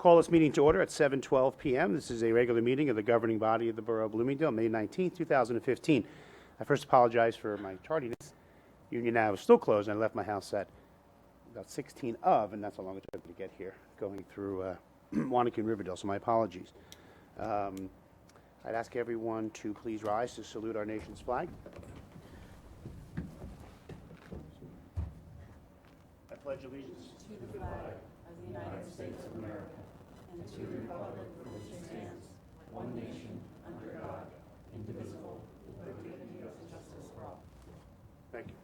Call this meeting to order at 7:12 p.m. This is a regular meeting of the governing body of the Borough of Bloomingdale, May 19, 2015. I first apologize for my tardiness. Union Ave was still closed, and I left my house at about 16 of, and that's how long it took me to get here, going through Wanacue and Riverdale, so my apologies. I'd ask everyone to please rise to salute our nation's flag. I pledge allegiance to the flag of the United States of America and to the republic for which it stands, one nation, under God, indivisible, with liberty and justice for all. Thank you.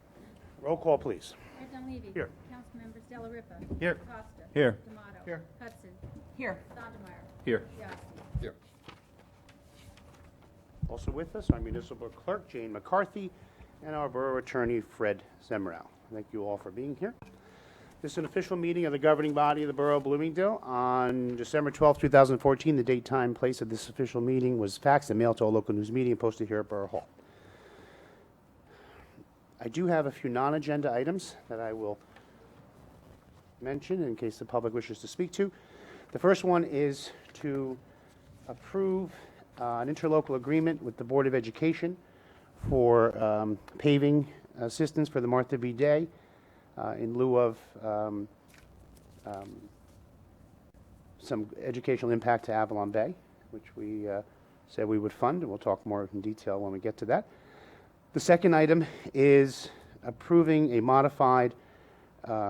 Roll call, please. Ed Dunleavy. Here. Councilmembers Della Ripa. Here. Costa. Here. D'Amato. Here. Hudson. Here. Sondermeyer. Here. Yasi. Here. Also with us, our municipal clerk, Jane McCarthy, and our borough attorney, Fred Zemrow. Thank you all for being here. This is an official meeting of the governing body of the Borough of Bloomingdale. On December 12, 2014, the date, time, place of this official meeting was faxed and mailed to all local news media and posted here at Borough Hall. I do have a few non-agenda items that I will mention in case the public wishes to speak to. The first one is to approve an interlocal agreement with the Board of Education for paving assistance for the Martha B. Day in lieu of some educational impact to Avalon Bay, which we said we would fund, and we'll talk more in detail when we get to that. The second item is approving a modified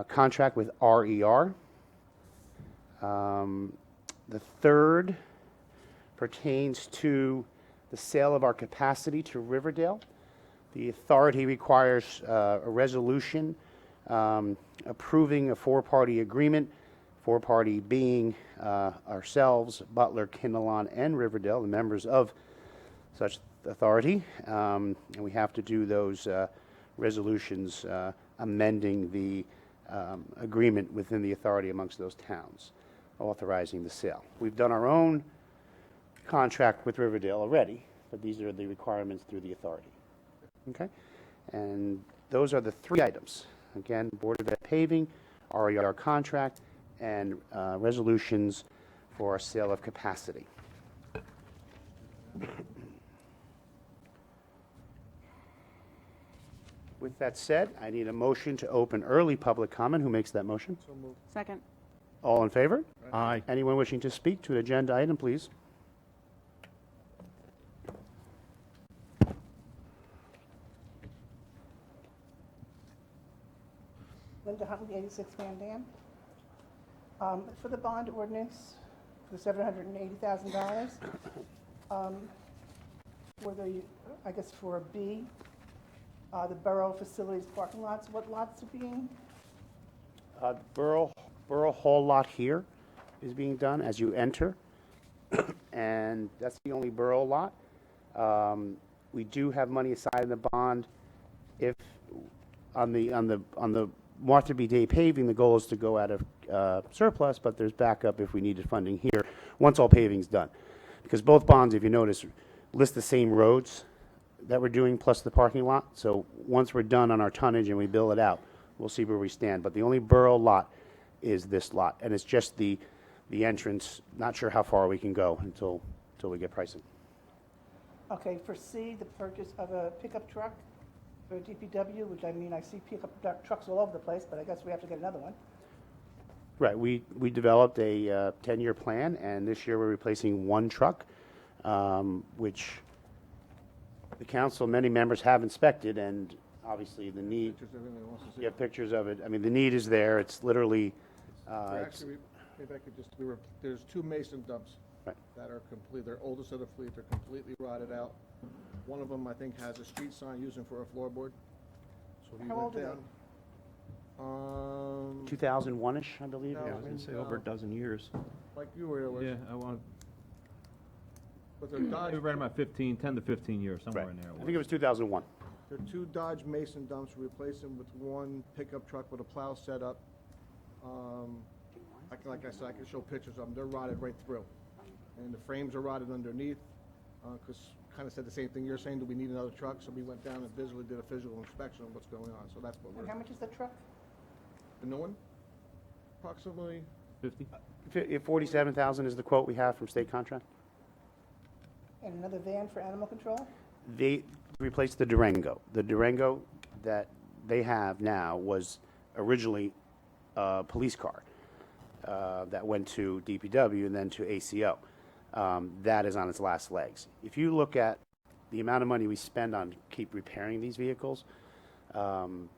contract with RER. The third pertains to the sale of our capacity to Riverdale. The authority requires a resolution approving a four-party agreement, four-party being ourselves, Butler, Kinnelon, and Riverdale, the members of such authority. And we have to do those resolutions amending the agreement within the authority amongst those towns, authorizing the sale. We've done our own contract with Riverdale already, but these are the requirements through the authority. Okay? And those are the three items. Again, Board of Ed paving, RER contract, and resolutions for our sale of capacity. With that said, I need a motion to open early public comment. Who makes that motion? So moved. Second. All in favor? Aye. Anyone wishing to speak to an agenda item, please? Linda Huntley, 86 Van Dam. For the bond ordinance, for $780,000, for the, I guess for a B, the borough facilities parking lots, what lots are being? Borough Hall lot here is being done as you enter, and that's the only borough lot. We do have money aside in the bond if on the Martha B. Day paving, the goal is to go out of surplus, but there's backup if we needed funding here once all paving's done. Because both bonds, if you notice, list the same roads that we're doing plus the parking lot. So once we're done on our tonnage and we bill it out, we'll see where we stand. But the only borough lot is this lot, and it's just the entrance. Not sure how far we can go until we get pricing. Okay, for C, the purchase of a pickup truck for DPW, which I mean, I see pickup trucks all over the place, but I guess we have to get another one. Right, we developed a 10-year plan, and this year we're replacing one truck, which the council, many members have inspected, and obviously the need, you have pictures of it. I mean, the need is there. It's literally, Actually, maybe I could just, there's two mason dumps Right. that are complete, they're oldest of the fleet, they're completely rotted out. One of them, I think, has a street sign using for a floorboard. So we How went old are down. 2001-ish, I believe. Yeah, I was I'd say over a dozen years. Like you were, Yeah, I want, but they're Dodge, maybe right about 10 to 15 years, somewhere Right. in there. I think it was 2001. they're two Dodge Mason dumps, replace them with one pickup truck with a plow setup. Like I said, I can show pictures of them, they're rotted right through. And the frames are rotted underneath, because kind of said the same thing you're saying, do we need another truck? So we went down and visually did a physical inspection of what's going on, so that's what And how much is the truck? the new one? Approximately 50? 47,000 is the quote we have from state contract. And another van for animal control? They replaced the Durango. The Durango that they have now was originally a police car that went to DPW and then to ACO. That is on its last legs. If you look at the amount of money we spend on keep repairing these vehicles, you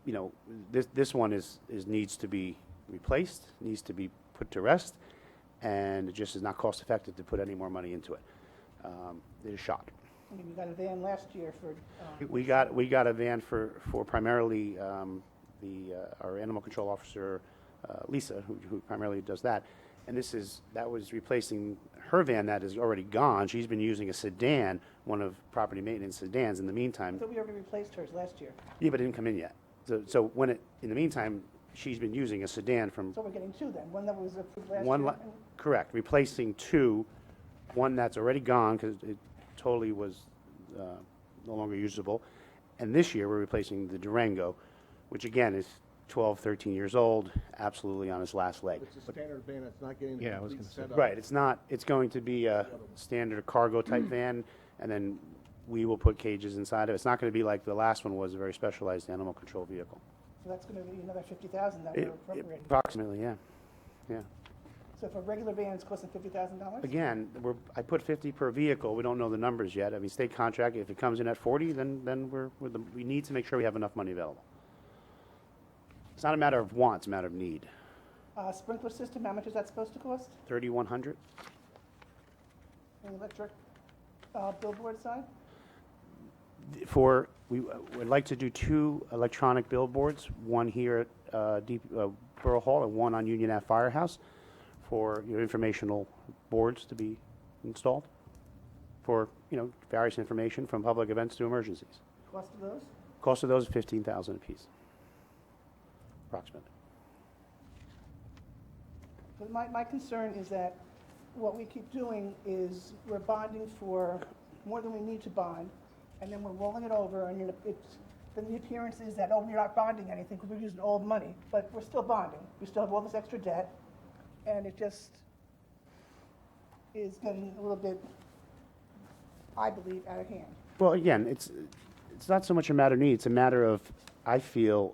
know, this one needs to be replaced, needs to be put to rest, and it just is not cost effective to put any more money into it. It is shot. I mean, you got a van last year for, We got a van for primarily our animal control officer, Lisa, who primarily does that. And that was replacing her van that is already gone. She's been using a sedan, one of property maintenance sedans in the I meantime. thought we already replaced hers last year. Yeah, but it didn't come in yet. So in the meantime, she's been using a sedan from So we're getting two then, one that was approved last one, year. correct, replacing two, one that's already gone because it totally was no longer usable. And this year, we're replacing the Durango, which again is 12, 13 years old, absolutely on its last leg. It's a standard van that's not getting the Yeah, I was complete gonna say. setup. Right, it's going to be a standard cargo type van, and then we will put cages inside of it. It's not going to be like the last one was, a very specialized animal control vehicle. So that's gonna be another 50,000 that we're appropriating. Approximately, yeah, yeah. So if a regular van is costing $50,000? Again, I put 50 per vehicle, we don't know the numbers yet. I mean, state contract, if it comes in at 40, then we need to make sure we have enough money available. It's not a matter of want, it's a matter of need. Sprinkler system, how much is that supposed to cost? 3,100? The electric billboard sign? We would like to do 2 electronic billboards, one here at Borough Hall and one on Union Ave Firehouse, for informational boards to be installed for, various information from public events to emergencies. Cost of those? Cost of those is $15,000 apiece, approximately. But my concern is that what we keep doing is we're bonding for more than we need to bond, and then we're rolling it over, and then the appearance is that, oh, we're not bonding anything because we're using old money, but we're still bonding. We still have all this extra debt, and it just is getting a little bit, I believe, out of hand. Well, again, it's not so much a matter of need, it's a matter of, I feel,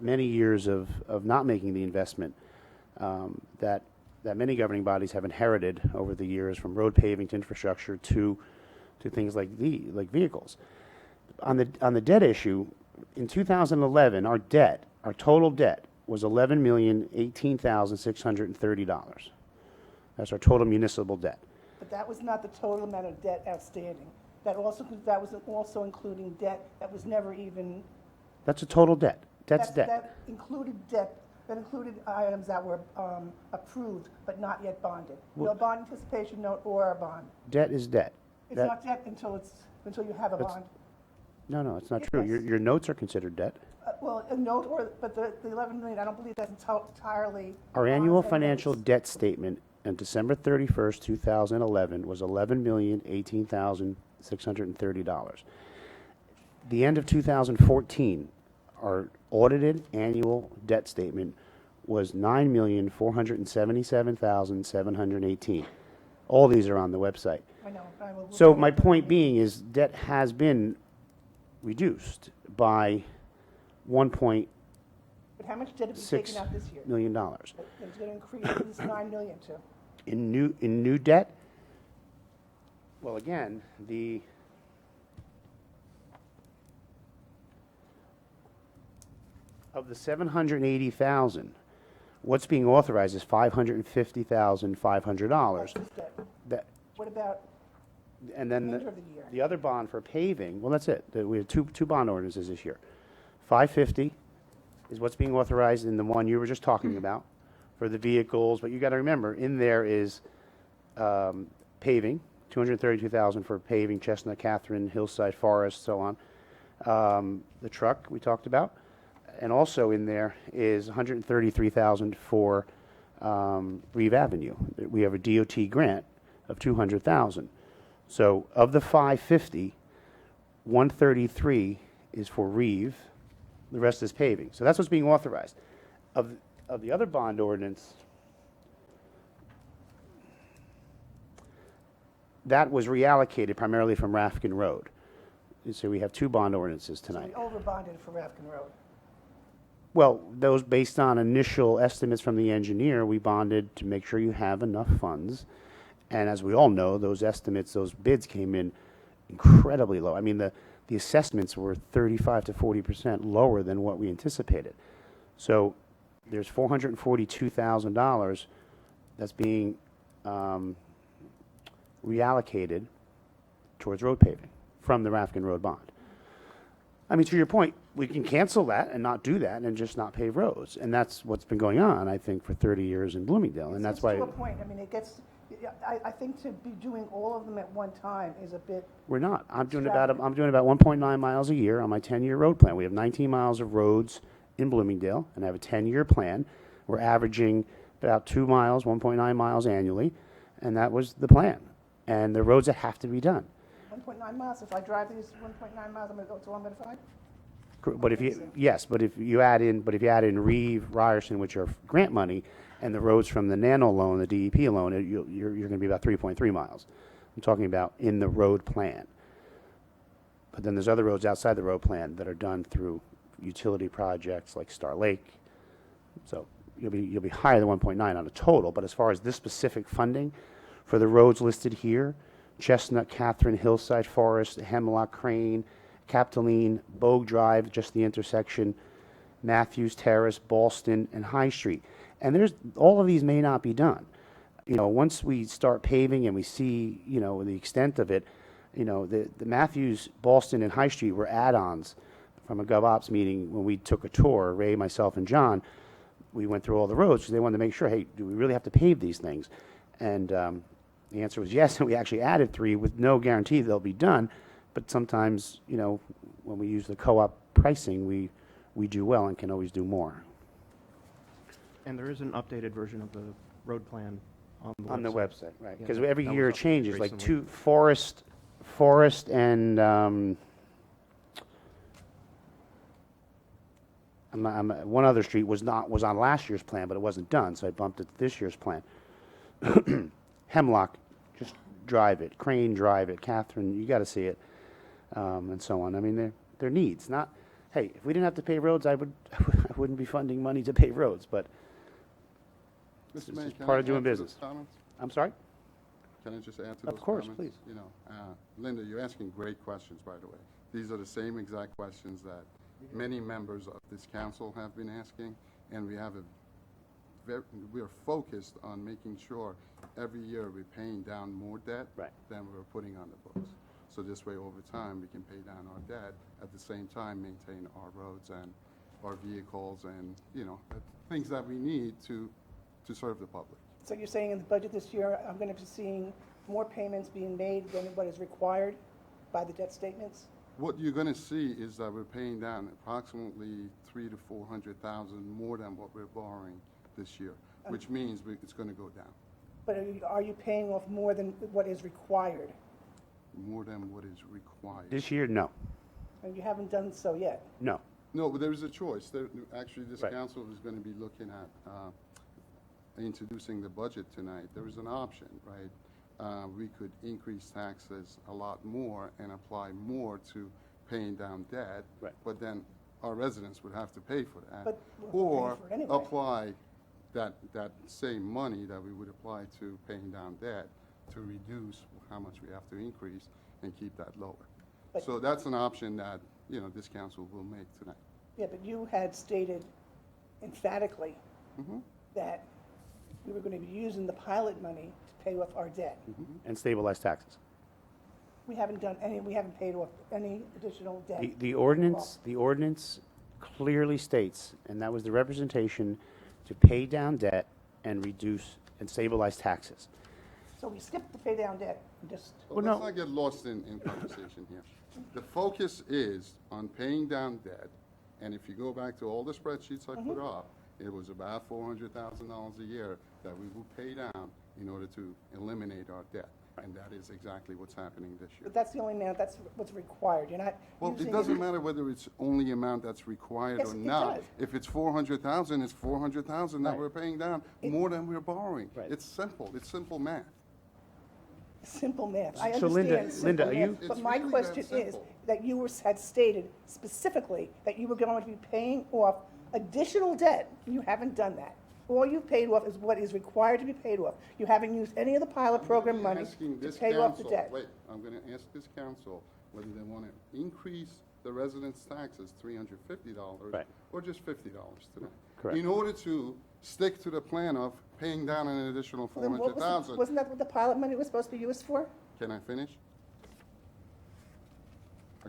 many years of not making the investment that many governing bodies have inherited over the years, from road paving to infrastructure to things like vehicles. On the debt issue, in 2011, our total debt was $11,018,630. That's our total municipal debt. But that was not the total amount of debt outstanding. That was also including debt that was never even. That's a total debt. That's debt. That included debt, that included items that were approved but not yet bonded. No bond anticipation note or a bond. Debt is debt. It's not debt until you have a That's- bond. No, it's not true. Yes. Your notes are considered debt. Well, a note but the 11 million, I don't believe that's entirely. Our annual bonds and financial notes. debt statement on December 31st, 2011 was $11,018,630. The end of 2014, our audited annual debt statement was $9,477,718. All these are on the website. I know. So my point being is debt has been reduced by $1.6 But how much debt have you taken out this year? million. It's going to increase this 9 million to. In new debt, well, again, of the 780,000, what's being authorized is $550,500. That's this debt. That, What about and then remainder of the year? the other bond for paving, well, that's it. We have two bond ordinances this year. 550 is what's being authorized in the one you were just talking about for the vehicles, but you got to remember, in there is paving, 232,000 for paving, Chestnut, Catherine, Hillside, Forest, so on. The truck we talked about, and also in there is 133,000 for Reeve Avenue. We have a DOT grant of 200,000. So of the 550, 133 is for Reeve, the rest is paving. So that's what's being authorized. of the other bond ordinance, that was reallocated primarily from Rafkin Road. So we have two bond ordinances So tonight. we over-bonded for Rafkin Road. Well, those based on initial estimates from the engineer, we bonded to make sure you have enough funds. And as we all know, those estimates, those bids came in incredibly low. I mean, the assessments were 35 to 40% lower than what we anticipated. So there's $442,000 that's being reallocated towards road paving from the Rafkin Road bond. I mean, to your point, we can cancel that and not do that and just not pave roads. And that's what's been going on, I think, for 30 years in Bloomingdale. And that's why To a point, I mean, it gets, I think to be doing all of them at one time is a bit, we're not. I'm doing Extravagant. about 1.9 miles a year on my 10-year road plan. We have 19 miles of roads in Bloomingdale, and I have a 10-year plan. We're averaging about 2 miles, 1.9 miles annually, and that was the plan. And the roads that have to be done. 1.9 miles. If I drive these 1.9 miles, I'm gonna go to 1.5? But if you, yes, but if you add in Reeve, Ryerson, which are grant money, and the roads from the Nano loan, the DEP loan, you're going to be about 3.3 miles. I'm talking about in the road plan. But then there's other roads outside the road plan that are done through utility projects like Star Lake. So you'll be higher than 1.9 on a total. But as far as this specific funding for the roads listed here, Chestnut, Catherine, Hillside, Forest, Hemlock, Crane, Capitoline, Bogue Drive, just the intersection, Matthews Terrace, Ballston, and High Street. And all of these may not be done. You know, once we start paving and we see, you know, the extent of it, you know, the Matthews, Ballston, and High Street were add-ons from a GovOps meeting when we took a tour, Ray, myself, and John. We went through all the roads because they wanted to make sure, hey, do we really have to pave these things? And the answer was yes, and we actually added 3 with no guarantee they'll be done. But sometimes, you know, when we use the co-op pricing, we do well and can always do more. And there is an updated version of the road plan On the website, right. Yeah, Because that- every that was year it updated changes, like recently. Forest and, one other street was on last year's plan, but it wasn't done, so I bumped it to this year's plan. Hemlock, just drive it. Crane, drive it. Catherine, you got to see it, and so on. I mean, they're needs, not, hey, if we didn't have to pay roads, I wouldn't be funding money to pay roads, but it's Mr. Mayor, just can part I of doing add to those business. comments? I'm sorry? Can I just add to Of those course, comments? please. You know, Linda, you're asking great questions, by the way. These are the same exact questions that many members of this council have been asking, and we are focused on making sure every year we're paying down more debt Right. than we're putting on the books. So this way, over time, we can pay down our debt, at the same time maintain our roads and our vehicles and, you know, the things that we need to serve the public. So you're saying in the budget this year, I'm gonna be seeing more payments being made than what is required by the debt statements? What you're going to see is that we're paying down approximately $300,000 to $400,000 more than what we're borrowing this year, which means it's going to go down But are you paying off more than what is required? more than what is required. This year, no. And you haven't done so yet. No. No, but there is a choice. Actually, this Right. council is going to be looking at introducing the budget tonight. There is an option, right? We could increase taxes a lot more and apply more to paying down debt. Right. But then our residents would have to pay for that. But we're paying Or for it anyway. apply that same money that we would apply to paying down debt to reduce how much we have to increase and keep that lower. But- So that's an option that, you know, this council will make tonight. Yeah, but you had stated emphatically Mhm. that we were gonna be using the pilot money to pay off our debt. And stabilize taxes. We haven't paid off any additional debt. The ordinance clearly states, and that was the representation, to pay down debt and reduce and stabilize taxes. So we skipped the pay down debt and just, But Well, let's no. not get lost in conversation here. The focus is on paying down debt, and if you go back to all the spreadsheets I put up, it was about $400,000 a year that we will pay down in order to eliminate our debt. And that is exactly what's happening this year. But that's the only amount, that's what's required. You're not Well, using it doesn't matter whether it's only amount that's required Yes, or it not. does. If it's 400,000, it's 400,000 that Right. we're paying down, more than we're borrowing. Right. It's simple math. Simple math. I So Linda- understand simple Linda, are math, you- But It's my really question that is, simple. that you had stated specifically that you were going to be paying off additional debt. You haven't done that. All you've paid off is what is required to be paid off. You haven't used any of the pilot program money Asking to this pay off the council- debt. Wait, I'm going to ask this council whether they want to increase the residents' taxes $350 Right. or just $50 today. Correct. In order to stick to the plan of paying down an additional Well, then what was the- 400,000. Wasn't that what the pilot money was supposed to be used for? Can I finish?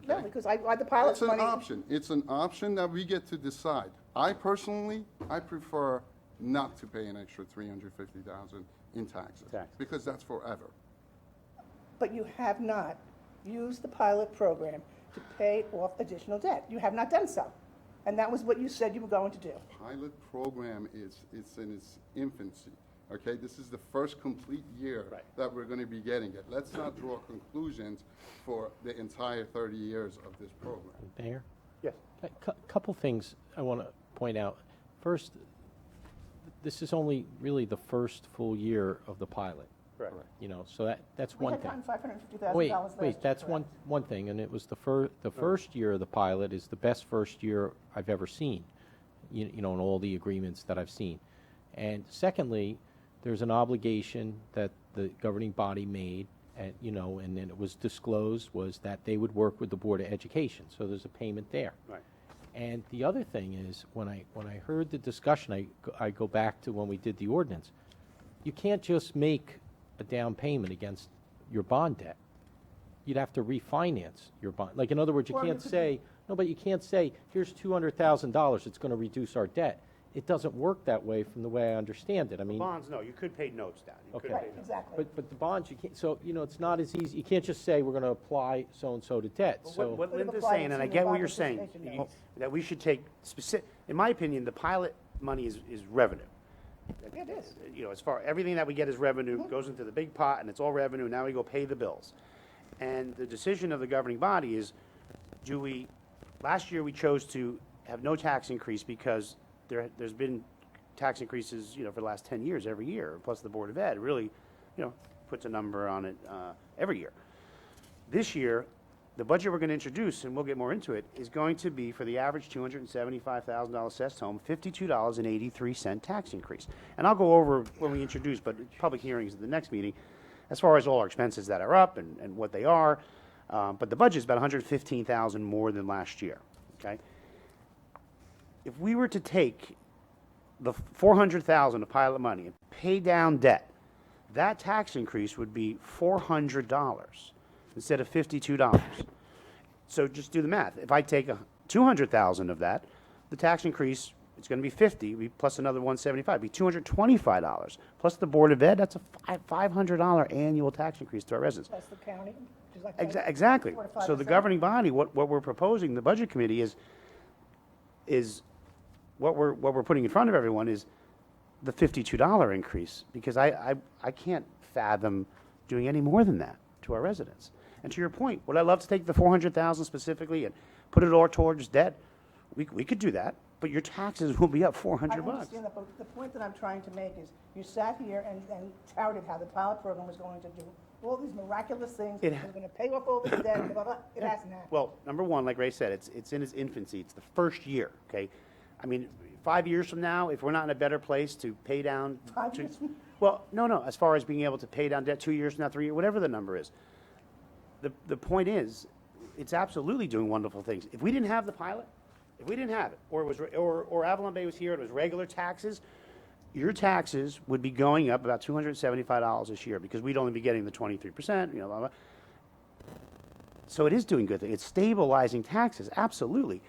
No, Okay. because the pilot It's an money. option. It's an option that we get to decide. I personally, I prefer not to pay an extra $350,000 in taxes. Tax. Because that's forever. But you have not used the pilot program to pay off additional debt. You have not done so. And that was what you said you were going to do. Pilot program it's in its infancy, okay? This is the first complete year Right. that we're going to be getting it. Let's not draw conclusions for the entire 30 years of this program. Mayor, Yes. a couple things I want to point out. First, this is only really the first full year of the pilot, Correct. you know, so that's We one had thing. gotten $550,000 Wait, last year. wait, that's correct? one thing, and it was the first year of the pilot is the best first year I've ever seen, you know, in all the agreements that I've seen. And secondly, there's an obligation that the governing body made, and, you know, and then it was disclosed, was that they would work with the Board of Education, so there's a payment there. Right. And the other thing is, when I heard the discussion, I go back to when we did the ordinance. You can't just make a down payment against your bond debt. You'd have to refinance your bond. Like, in other words, you Or you can't could- say, no, but you can't say, here's $200,000, it's going to reduce our debt. It doesn't work that way from the way I understand it. I mean, Bonds, no, you could pay notes down. You could Okay. pay Right, notes. exactly. but the bonds, you can't, so, you know, it's not as easy. You can't just say, we're going to apply so-and-so to debt, What so. what Could have Linda's applied saying, and I to the get what bond you're saying, participation you- notes. that we should take specific, in my opinion, the pilot money is revenue. It is. You know, as far, everything that we get as revenue goes into the big pot, and it's all revenue, now we go pay the bills. And the decision of the governing body is, last year we chose to have no tax increase because there's been tax increases, you know, for the last 10 years, every year, plus the Board of Ed really, you know, puts a number on it every year. This year, the budget we're going to introduce, and we'll get more into it, is going to be for the average $275,000 assessed home, $52.83 tax increase. And I'll go over when we introduce, but public hearings at the next meeting, as far as all our expenses that are up and what they are. But the budget is about $115,000 more than last year, okay? If we were to take the $400,000 of pilot money and pay down debt, that tax increase would be $400 instead of $52. So just do the math. If I take $200,000 of that, the tax increase, it's going to be $50 plus another $175, be $225. Plus the Board of Ed, that's a $500 annual tax increase to our residents. Plus the county, which is like. Exactly. 4 to So the 5%. governing body, what we're proposing, the budget committee is what we're putting in front of everyone is the $52 increase, because I can't fathom doing any more than that to our residents. And to your point, would I love to take the $400,000 specifically and put it all towards debt? We could do that, but your taxes will be up I $400. understand that, but the point that I'm trying to make is, you sat here and touted how the pilot program was going to do all these miraculous things, It it ha- was going to pay off all this debt, blah, blah, blah. It hasn't happened. Well, number one, like Ray said, it's in its infancy. It's the first year, okay? I mean, 5 years from now, if we're not in a better place to pay down. 5 years from- Well, no, as far as being able to pay down debt 2 years from now, 3 years, whatever the number is. The point is, it's absolutely doing wonderful things. If we didn't have the pilot, if we didn't have it, or it was, or Avalon Bay was here, and it was regular taxes, your taxes would be going up about $275 this year, because we'd only be getting the 23%, you know, blah, blah. So it is doing good things. It's stabilizing taxes, absolutely.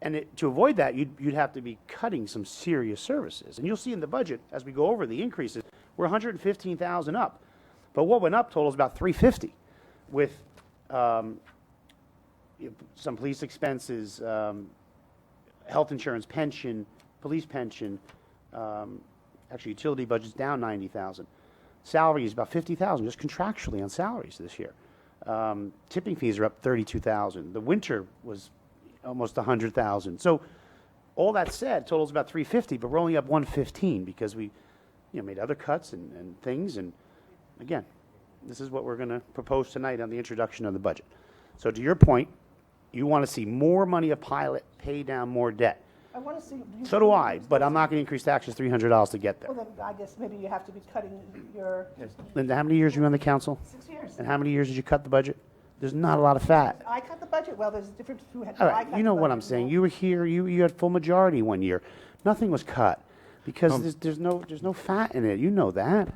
And to avoid that, you'd have to be cutting some serious services. And you'll see in the budget, as we go over the increases, we're 115,000 up. But what went up total is about 350, with some police expenses, health insurance, pension, police pension, actually utility budget's down 90,000. Salaries, about 50,000, just contractually on salaries this year. Tipping fees are up 32,000. The winter was almost 100,000. So all that said, totals about 350, but we're only up 115 because we, made other cuts and things. And again, this is what we're going to propose tonight on the introduction of the budget. So to your point, you want to see more money of pilot pay down more debt. I want to see. So do I, but I'm not going to increase taxes $300 to get there. Well, then I guess maybe you have to be cutting your Linda, how many years were you on the council? 6 years. And how many years did you cut the budget? There's not a lot of fat. I cut the budget. Well, there's a difference who had. All I right, cut you know the what budget I'm saying. and You were here, you had full majority one year. Nothing was cut because there's no fat in it. You know that.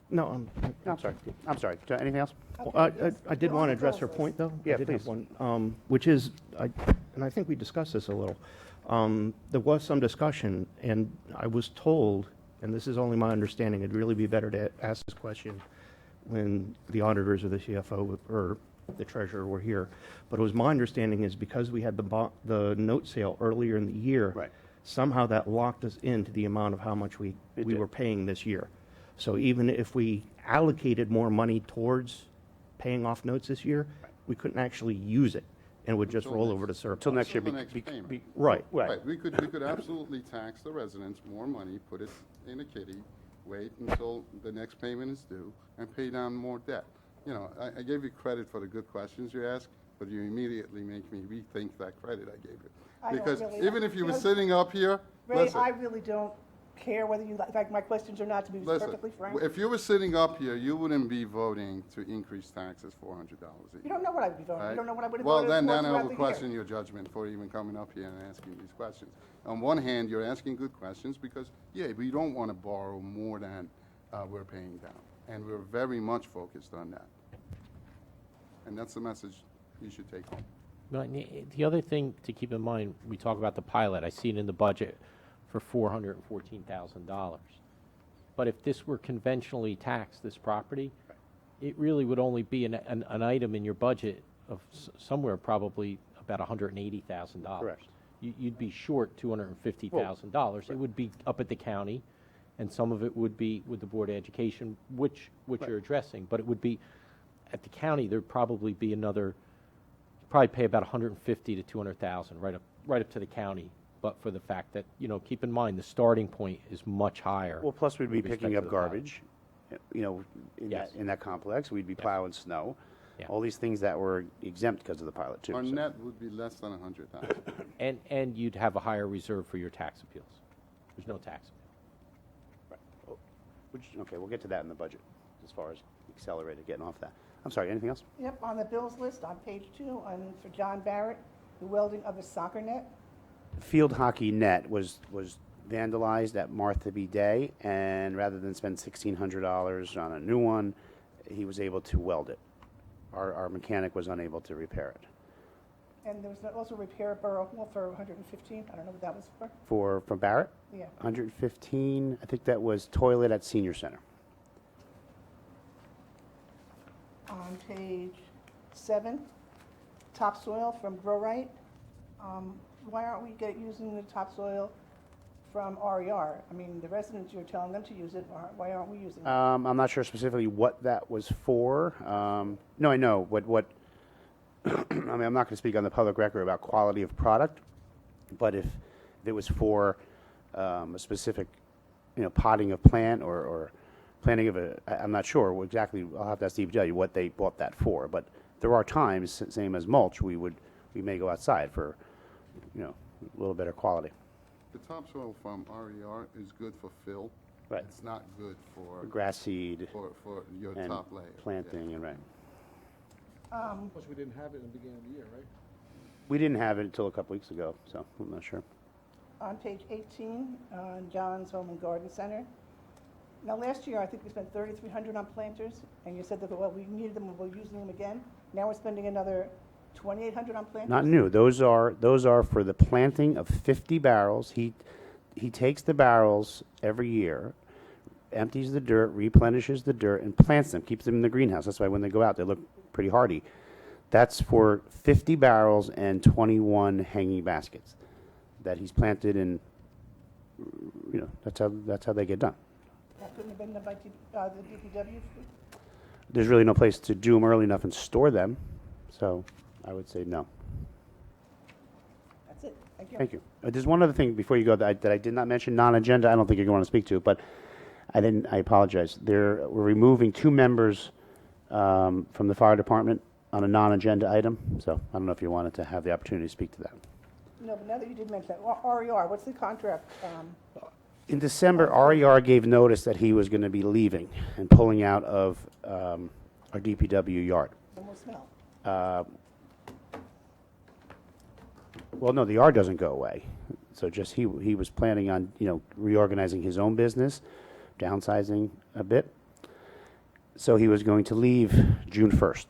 No, No, I'm sorry. Anything else? well, I did want to address her point, though. Yeah, I did have please. one, which is, and I think we discussed this a little. There was some discussion, and I was told, and this is only my understanding, it'd really be better to ask this question when the auditors or the CFO or the treasurer were here. But it was my understanding is because we had the note sale earlier in the year, Right. somehow that locked us into the amount of how much we did. were paying this year. So even if we allocated more money towards paying off notes this year, we couldn't actually use it, and it would just Until roll next- over to surplus. Till next year. Until the next payment. Right. Right. We could absolutely tax the residents more money, put it in a kitty, wait until the next payment is due, and pay down more debt. I gave you credit for the good questions you asked, but you immediately make me rethink that credit I gave you. I don't Because really- even if you were you know, sitting up here, Ray, listen. I really don't care whether you like my questions or not, to be Listen, perfectly frank. if you were sitting up here, you wouldn't be voting to increase taxes $400 a You year. don't know what I would be voting. right? You don't know what I would have Well, voted then for I throughout will the question year. your judgment for even coming up here and asking these questions. On one hand, you're asking good questions because, we don't want to borrow more than we're paying down. And we're very much focused on that. And that's the message you should take home. But the other thing to keep in mind, we talk about the pilot, I see it in the budget for $414,000. But if this were conventionally taxed, this property, it really would only be an item in your budget of somewhere probably about $180,000. Correct. You'd be short $250,000. It would be up at the county, and some of it would be with the Board of Education, which you're addressing. But it would be, at the county, there'd probably be another, probably pay about $150,000 to $200,000 right up to the county. But for the fact that, keep in mind, the starting point is much higher. Well, plus we'd be with respect picking to up the pilot. garbage, Yes. in that complex. We'd be plowing snow. Yeah. All these things that were exempt because of the pilot too. Our so. net would be less than 100,000. And you'd have a higher reserve for your tax appeals. There's no tax appeal. Okay, we'll get to that in the budget, as far as accelerated, getting off that. I'm sorry, anything else? Yep, on the bills list on page 2, for John Barrett, the welding of a soccer net. Field hockey net was vandalized at Martha B. Day, and rather than spend $1,600 on a new one, he was able to weld it. Our mechanic was unable to repair it. And there was also repair at Borough Hall for 115. I don't know what that was for. For Barrett, Yeah. 115, I think that was toilet at Senior Center. On page 7, topsoil from Grow Right. Why aren't we using the topsoil from RER? I mean, the residents, you're telling them to use it. Why aren't we using it? I'm not sure specifically what that was for. No, I know what. I mean, I'm not going to speak on the public record about quality of product, but if it was for a specific, potting of plant or planting of I'm not sure exactly. I'll have to ask Steve to tell you what they bought that for. But there are times, same as mulch, we may go outside for, a little better quality. The topsoil from RER is good for fill. Right. It's not good for Grass seed for your and top layer. planting and right. Plus, we didn't have it in the beginning of the year, right? We didn't have it until a couple weeks ago, so I'm not sure. On page 18, on John's Home and Garden Center. Now, last year, I think we spent $3,300 on planters, and you said that, we needed them, and we're using them again. Now we're spending another $2,800 on planters? Not new. Those are for the planting of 50 barrels. He takes the barrels every year, empties the dirt, replenishes the dirt, and plants them, keeps them in the greenhouse. That's why when they go out, they look pretty hardy. That's for 50 barrels and 21 hanging baskets that he's planted in, that's how they get done. That couldn't have been done by the DPW? There's really no place to do them early enough and store them, so I would say no. That's it. Thank you. Thank you. There's one other thing before you go that I did not mention, non-agenda. I don't think you're going to speak to, but I apologize. We're removing 2 members from the fire department on a non-agenda item, so I don't know if you wanted to have the opportunity to speak to that. No, but now that you did mention that, RER, what's the contract? In December, RER gave notice that he was going to be leaving and pulling out of our DPW yard. Almost smell. Well, no, the yard doesn't go away. So just he was planning on, reorganizing his own business, downsizing a bit. So he was going to leave June 1st.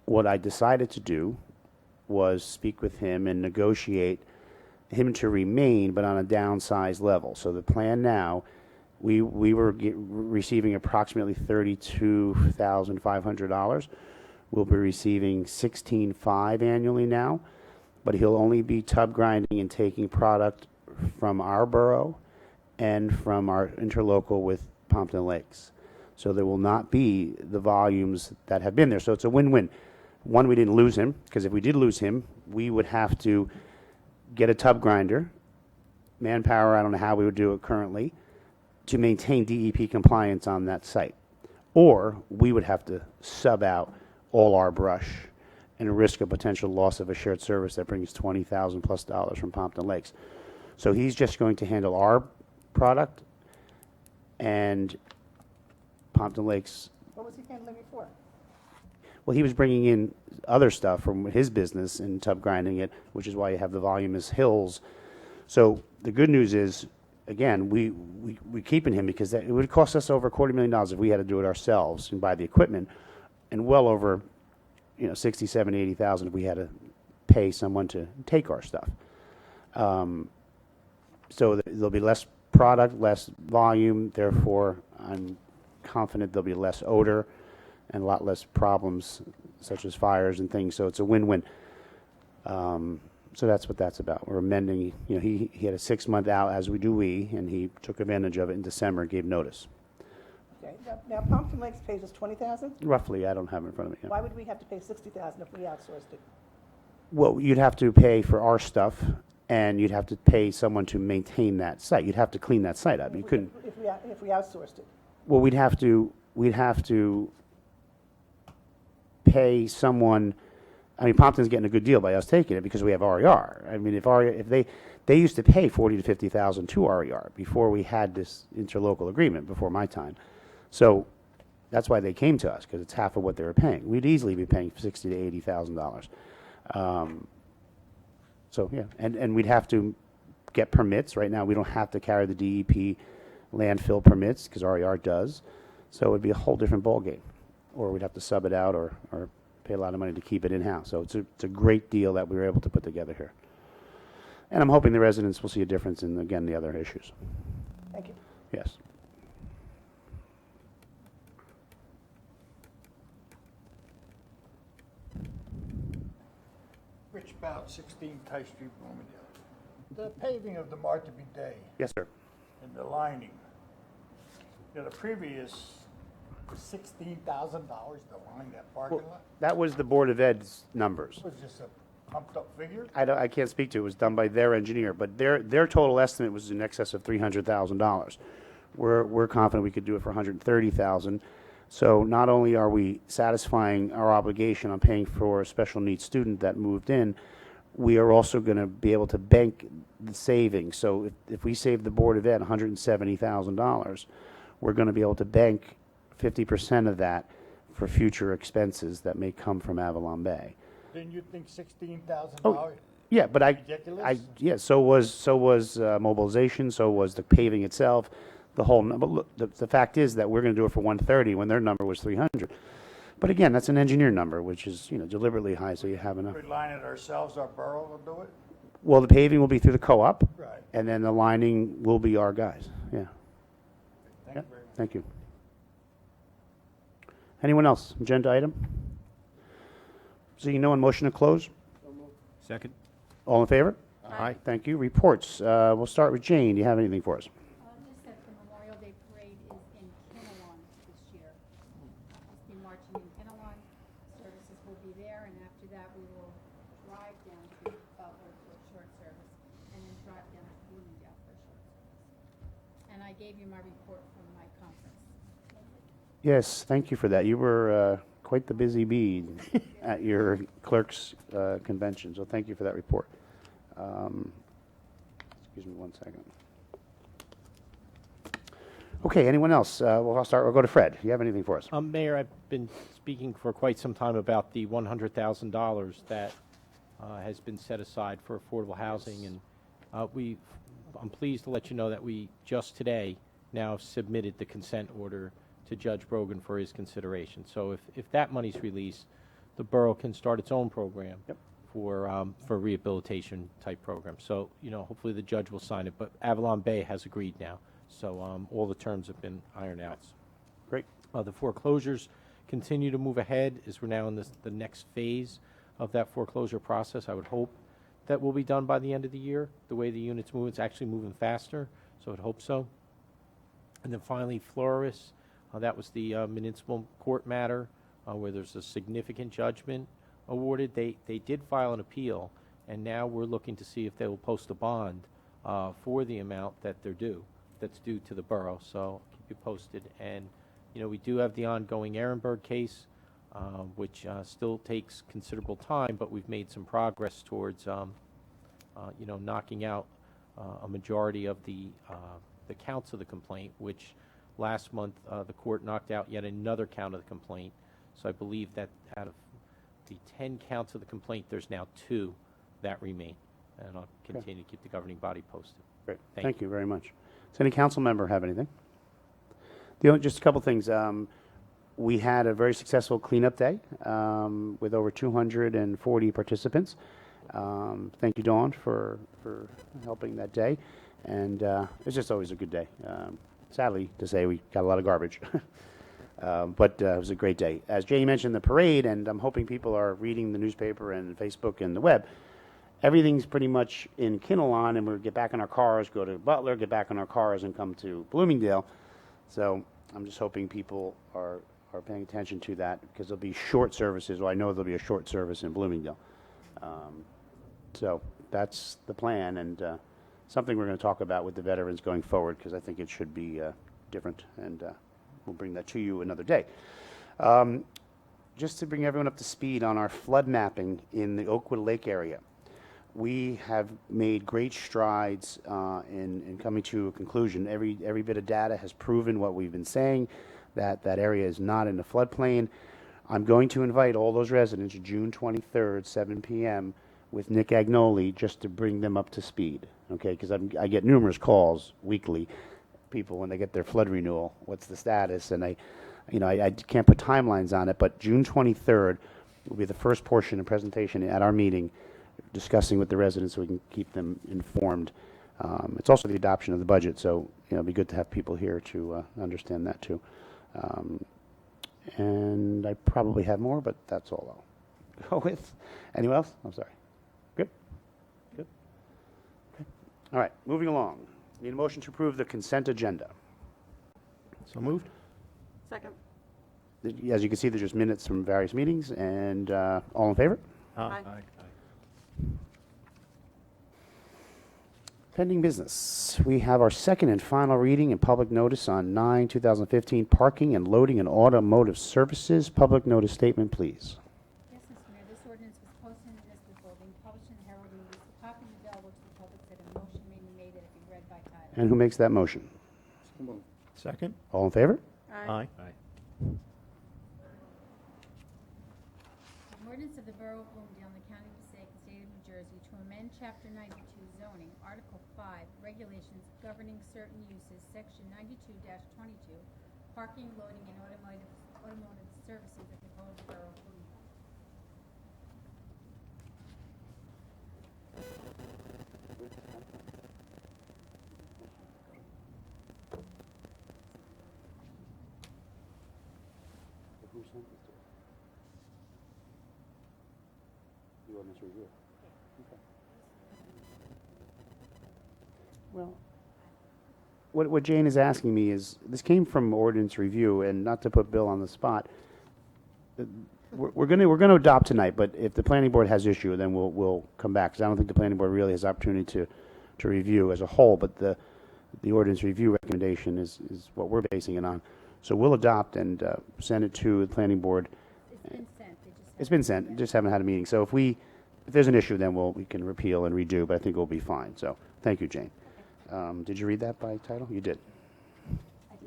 What I decided to do was speak with him and negotiate him to remain, but on a downsized level. So the plan now, we were receiving approximately $32,500. We'll be receiving $16,500 annually now, but he'll only be tub grinding and taking product from our borough and from our interlocal with Pompton Lakes. So there will not be the volumes that have been there. So it's a win-win. One, we didn't lose him, because if we did lose him, we would have to get a tub grinder, manpower, I don't know how we would do it currently, to maintain DEP compliance on that site. Or we would have to sub out all our brush and risk a potential loss of a shared service that brings $20,000 plus from Pompton Lakes. So he's just going to handle our product, and Pompton Lakes. What was he handling before? Well, he was bringing in other stuff from his business and tub grinding it, which is why you have the volume as hills. So the good news is, again, we keeping him because it would cost us over $250,000 if we had to do it ourselves and buy the equipment, and well over, $60,000, $70,000, $80,000 if we had to pay someone to take our stuff. So there'll be less product, less volume. Therefore, I'm confident there'll be less odor and a lot less problems such as fires and things. So it's a win-win. So that's what that's about. We're amending. He had a 6-month out, as we do and he took advantage of it in December and gave notice. Okay, now Pompton Lakes pays us $20,000? Roughly, I don't have it in front of me. Why would we have to pay $60,000 if we outsourced it? Well, you'd have to pay for our stuff, and you'd have to pay someone to maintain that site. You'd have to clean that site up. You couldn't. If we outsourced it? Well, we'd have to pay someone. I mean, Pompton's getting a good deal by us taking it because we have RER. I mean, if they used to pay $40,000 to $50,000 to RER before we had this interlocal agreement before my time. So that's why they came to us, because it's half of what they were paying. We'd easily be paying $60,000 to $80,000. So yeah, and we'd have to get permits. Right now, we don't have to carry the DEP landfill permits because RER does. So it'd be a whole different ballgame, or we'd have to sub it out or pay a lot of money to keep it in-house. So it's a great deal that we were able to put together here. And I'm hoping the residents will see a difference in, again, the other issues. Thank you. Yes. Rich Bout, 16 Ty Street, Bloomingdale. The paving of the Martha B. Day Yes, sir. and the lining, the previous $16,000 to line that parking lot? That was the Board of Ed's numbers. Was this a pumped up figure? I can't speak to it. It was done by their engineer, but their total estimate was in excess of $300,000. We're confident we could do it for $130,000. So not only are we satisfying our obligation on paying for a special needs student that moved in, we are also going to be able to bank the savings. So if we save the Board of Ed $170,000, we're going to be able to bank 50% of that for future expenses that may come from Avalon Bay. Didn't you think $16,000? Oh, yeah, but Ridiculous? so was mobilization, so was the paving itself, the whole number. Look, the fact is that we're going to do it for 130 when their number was 300. But again, that's an engineer number, which is deliberately high, so you have enough. We line it ourselves, our borough will do it? Well, the paving will be through the co-op, Right. and then the lining will be our guys. Yeah. Thank you very much. Thank you. Anyone else? Agenda item? Seeing no one, motion to close? Second? All in favor? Aye. Thank you. Reports. We'll start with Jane. Do you have anything for us? Just that the Memorial that we will drive down to Butler for a short service and then drive down to Bloomingdale for a short service. And I gave you my report from my conference. Yes, thank you for that. You were quite the busy bee at your clerk's convention, so thank you for that report. Excuse me one second. Okay, anyone else? We'll go to Fred. Do you have anything for us? Mayor, I've been speaking for quite some time about the $100,000 that has been set aside for affordable housing, and I'm pleased to let you know that we just today now submitted the consent order to Judge Brogan for his consideration. So if that money's released, the borough can start its own program for rehabilitation type program. So, hopefully the judge will sign it, but Avalon Bay has agreed now. So all the terms have been ironed out. Great. The foreclosures continue to move ahead as we're now in the next phase of that foreclosure process. I would hope that will be done by the end of the year. The way the units move, it's actually moving faster, so I'd hope so. And then finally, Floris, that was the municipal court matter where there's a significant judgment awarded. They did file an appeal, and now we're looking to see if they will post a bond for the amount that that's due to the borough. So I'll keep you posted. And, we do have the ongoing Ehrenberg case, which still takes considerable time, but we've made some progress towards, knocking out a majority of the counts of the complaint, which last month the court knocked out yet another count of the complaint. So I believe that out of the 10 counts of the complaint, there's now 2 that remain. And I'll continue to keep the governing body posted. Great. Thank Thank you very much. Does any council member have anything? Just a couple things. We had a very successful cleanup day with over 240 participants. Thank you, Dawn, for helping that day. And it's just always a good day. Sadly to say, we got a lot of garbage. But it was a great day. As Jay mentioned, the parade, and I'm hoping people are reading the newspaper and Facebook and the web. Everything's pretty much in Kinnelon, and we'll get back in our cars, go to Butler, get back in our cars, and come to Bloomingdale. So I'm just hoping people are paying attention to that, because there'll be short services. Well, I know there'll be a short service in Bloomingdale. So that's the plan, and something we're going to talk about with the veterans going forward, because I think it should be different, and we'll bring that to you another day. Just to bring everyone up to speed on our flood mapping in the Oakwood Lake area. We have made great strides in coming to a conclusion. Every bit of data has proven what we've been saying, that area is not in the floodplain. I'm going to invite all those residents June 23rd, 7 p.m. with Nick Agnoli, just to bring them up to speed, okay? Because I get numerous calls weekly, people when they get their flood renewal, what's the status? And I can't put timelines on it, but June 23rd will be the first portion of presentation at our meeting, discussing with the residents so we can keep them informed. It's also the adoption of the budget, so it'd be good to have people here to understand that too. And I probably have more, but that's all I'll go with. Anyone else? I'm sorry. Good? Good? Okay. All right, moving along. Need a motion to approve the consent agenda. So moved? Second. As you can see, there's just minutes from various meetings, and all in favor? Aye. Pending business. We have our second and final reading and public notice on 9/2015 parking and loading and automotive services. Public notice statement, please. Yes, Mr. Mayor, this ordinance was posted in the municipal building, published in the Herald News, a copy is available to the public, that a motion may be made that it be read by title. And who makes that motion? Second? All in favor? Aye. An ordinance of the Borough of Bloomingdale in the County of Passaic, State of New Jersey, to amend Chapter 92 zoning, Article 5, regulations governing certain uses, Section 92-22, parking, loading, and automotive services of the Code of the Borough of Bloomingdale. Who sent this to us? The ordinance review. Okay. Well, what Jane is asking me is, this came from ordinance review, and not to put Bill on the spot, we're gonna adopt tonight, but if the planning board has issue, then we'll come back, because I don't think the planning board really has opportunity to review as a whole, but the ordinance review recommendation is what we're basing it on. So we'll adopt and send it to the planning board. It's been sent, they just It's haven't been done sent, it yet. just haven't had a meeting. So if there's an issue, then we can repeal and redo, but I think we'll be fine. So, thank you, Jane. Did you read that by title? You did.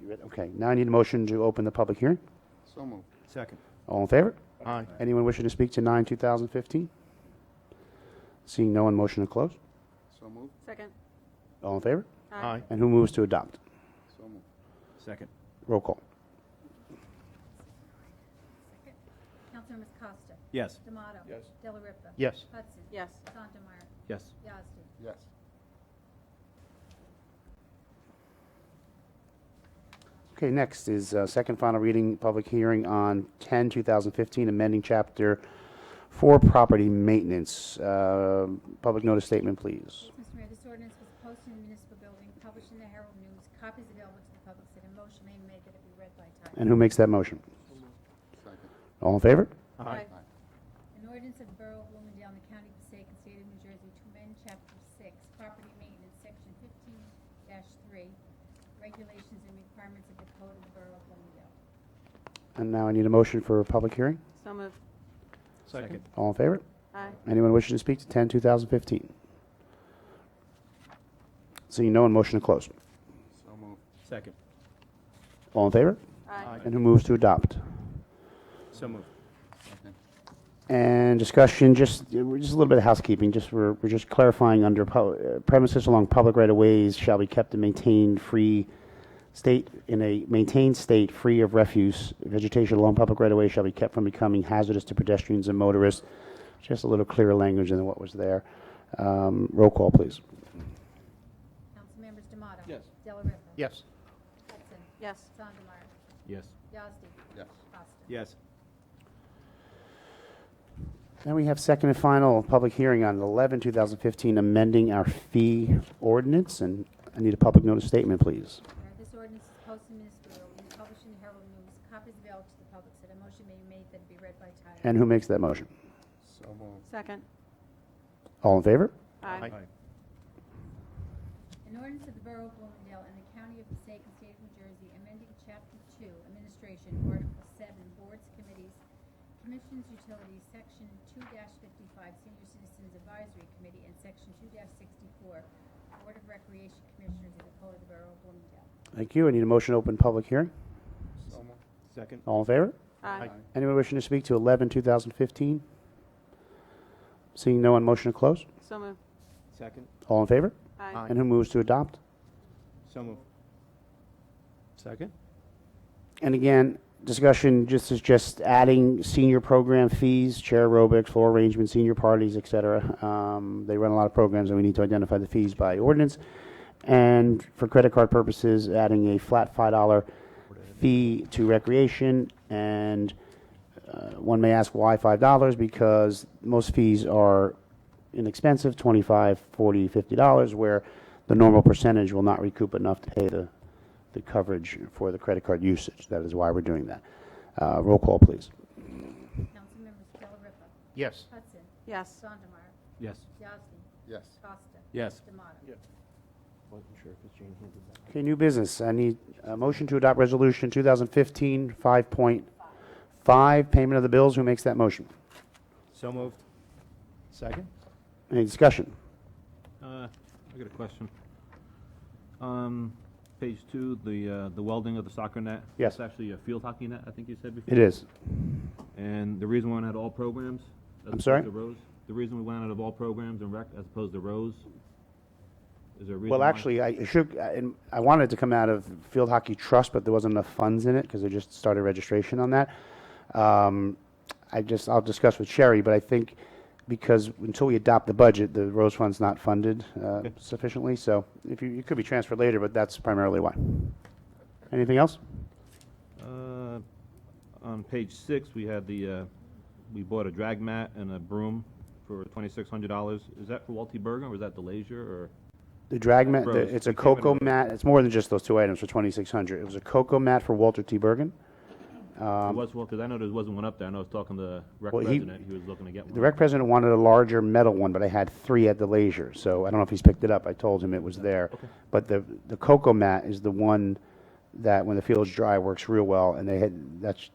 You read- Okay, now I need a motion to open the public hearing. So moved. Second. All in favor? Aye. Anyone wishing to speak to 9/2015? Seeing no one, motion to close. So moved. Second. All in favor? Aye. And who moves to adopt? So moved. Second. Roll call. Second. Councilmembers Costa. Yes. D'Amato. Yes. Dela Ripa. Yes. Hudson. Yes. Sondemire. Yes. Yazdi. Yes. Okay, next is second final reading, public hearing on 10/2015, amending Chapter 4 Property Maintenance. Public notice statement, please. Mr. Mayor, this ordinance was posted in the municipal building, published in the Herald News, copies available to the public, said a motion may be made that it be read by title. And who makes that motion? Second. All in favor? Aye. An ordinance of the Borough of Bloomingdale in the County of Passaic and State of New Jersey to amend Chapter 6, Property Maintenance, Section 15-3, Regulations and Requirements of the Code of the Borough of Bloomingdale. And now I need a motion for a public hearing. So moved. Second. All in favor? Aye. Anyone wishing to speak to 10/2015? Seeing no one, motion to close. So moved. Second. All in favor? Aye. And who moves to adopt? So moved. Second. And discussion, just a little bit of housekeeping, we're just clarifying under premises along public right-of-ways shall be kept and maintained free state, in a maintained state free of refuse. Vegetation along public right-of-ways shall be kept from becoming hazardous to pedestrians and motorists. Just a little clearer language than what was there. Roll call, please. Councilmembers D'Amato. Yes. Dela Ripa. Yes. Hudson. Yes. Sondemire. Yes. Yazdi. Yes. Costa. Yes. Now we have second and final public hearing on 11/2015, amending our fee ordinance, and I need a public notice statement, please. This ordinance is posted in the municipal building, published in the Herald News, copies available to the public, said a motion may be made that it be read by title. And who makes that motion? So moved. Second. All in favor? Aye. An ordinance of the Borough of Bloomingdale and the County of Passaic and State of New Jersey, amending Chapter 2, Administration, Article 7, Boards, Committees, Commissions, Utilities, Section 2-55, Senior Citizens Advisory Committee, and Section 2-64, Board of Recreation Commissioners of the Code of the Borough of Bloomingdale. Thank you. I need a motion to open public hearing. So moved. Second. All in favor? Aye. Anyone wishing to speak to 11/2015? Seeing no one, motion to close. So moved. Second. All in favor? Aye. And who moves to adopt? So moved. Second? And again, discussion is just adding senior program fees, chair aerobics, floor arrangement, senior parties, et cetera. They run a lot of programs, and we need to identify the fees by ordinance. And for credit card purposes, adding a flat $5 fee to recreation. And one may ask why $5? Because most fees are inexpensive, $25, $40, $50, where the normal percentage will not recoup enough to pay the coverage for the credit card usage. That is why we're doing that. Roll call, please. Councilmembers Dela Ripa. Yes. Hudson. Yes. Sondemire. Yes. Yazdi. Yes. Costa. Yes. D'Amato. Wasn't sure if it's Jane handed that. Okay, new business. I need a motion to adopt resolution 2015 5.5, payment of the bills. Who makes that motion? So moved. Second? Any discussion? I got a question. Page 2, the welding of the soccer net. Yes. It's actually a field hockey net, I think you said before. It is. And the reason we went out of all programs, as I'm opposed sorry? to rows, the reason we went out of all programs and rec as opposed to rows, is there a reason Well, why? actually, I wanted it to come out of Field Hockey Trust, but there wasn't enough funds in it because they just started registration on that. I'll discuss with Sherry, but I think because until we adopt the budget, the Rose Fund's not funded sufficiently. So if you could be transferred later, but that's primarily why. Anything else? On page 6, we had we bought a drag mat and a broom for $2,600. Is that for Walty Bergen or is that the Leisure or? The drag mat, Rose. it's a We came in cocoa with- mat. It's more than just those two items for $2,600. It was a cocoa mat for Walter T. Bergen, There was one, because I know there wasn't one up there. I know I was talking to the rec Well, president, he was looking to get one. The rec president wanted a larger metal one, but I had 3 at the Leisure, so I don't know if he's picked it up. I told him it was there. Okay. But the cocoa mat is the one that, when the field's dry, works real well, and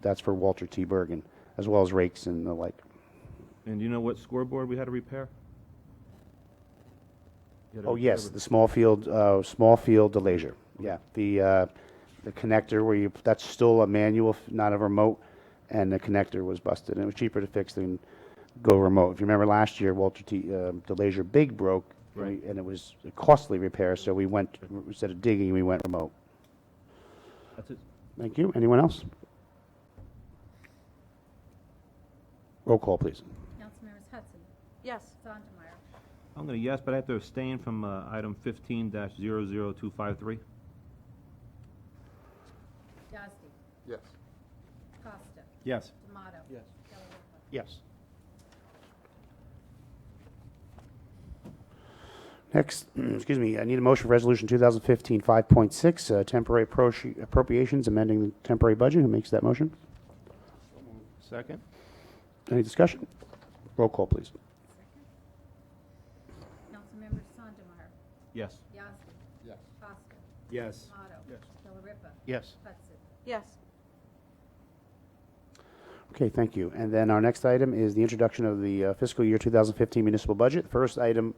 that's for Walter T. Bergen, as well as rakes and the like. And do you know what scoreboard we had to repair? You had to Oh, repair yes, it? the small field to Leisure. Yeah, the connector where that's still a manual, not a remote, and the connector was busted, and it was cheaper to fix than go remote. If you remember last year, Walter T. the Leisure Big broke, Right. and it was a costly repair, so we went, instead of digging, we went remote. That's it. Thank you. Anyone else? Roll call, please. Councilmembers Hudson, Yes. Sondemire, I'm going to yes, but I have to abstain from item 15-00253. Yazdi, Yes. Costa, Yes. D'Amato. Yes. Delariva. Yes. Next, excuse me, I need a motion for Resolution 2015 5.6, temporary appropriations, amending the temporary budget. Who makes that motion? Second? Any discussion? Roll call, please. Councilmembers Sondemire, Yes. Yazdi, Yes. Costa, Yes. D'Amato. Yes. Delariva. Yes. Hudson. Yes. Okay, thank you. And then our next item is the introduction of the fiscal year 2015 municipal budget. First item,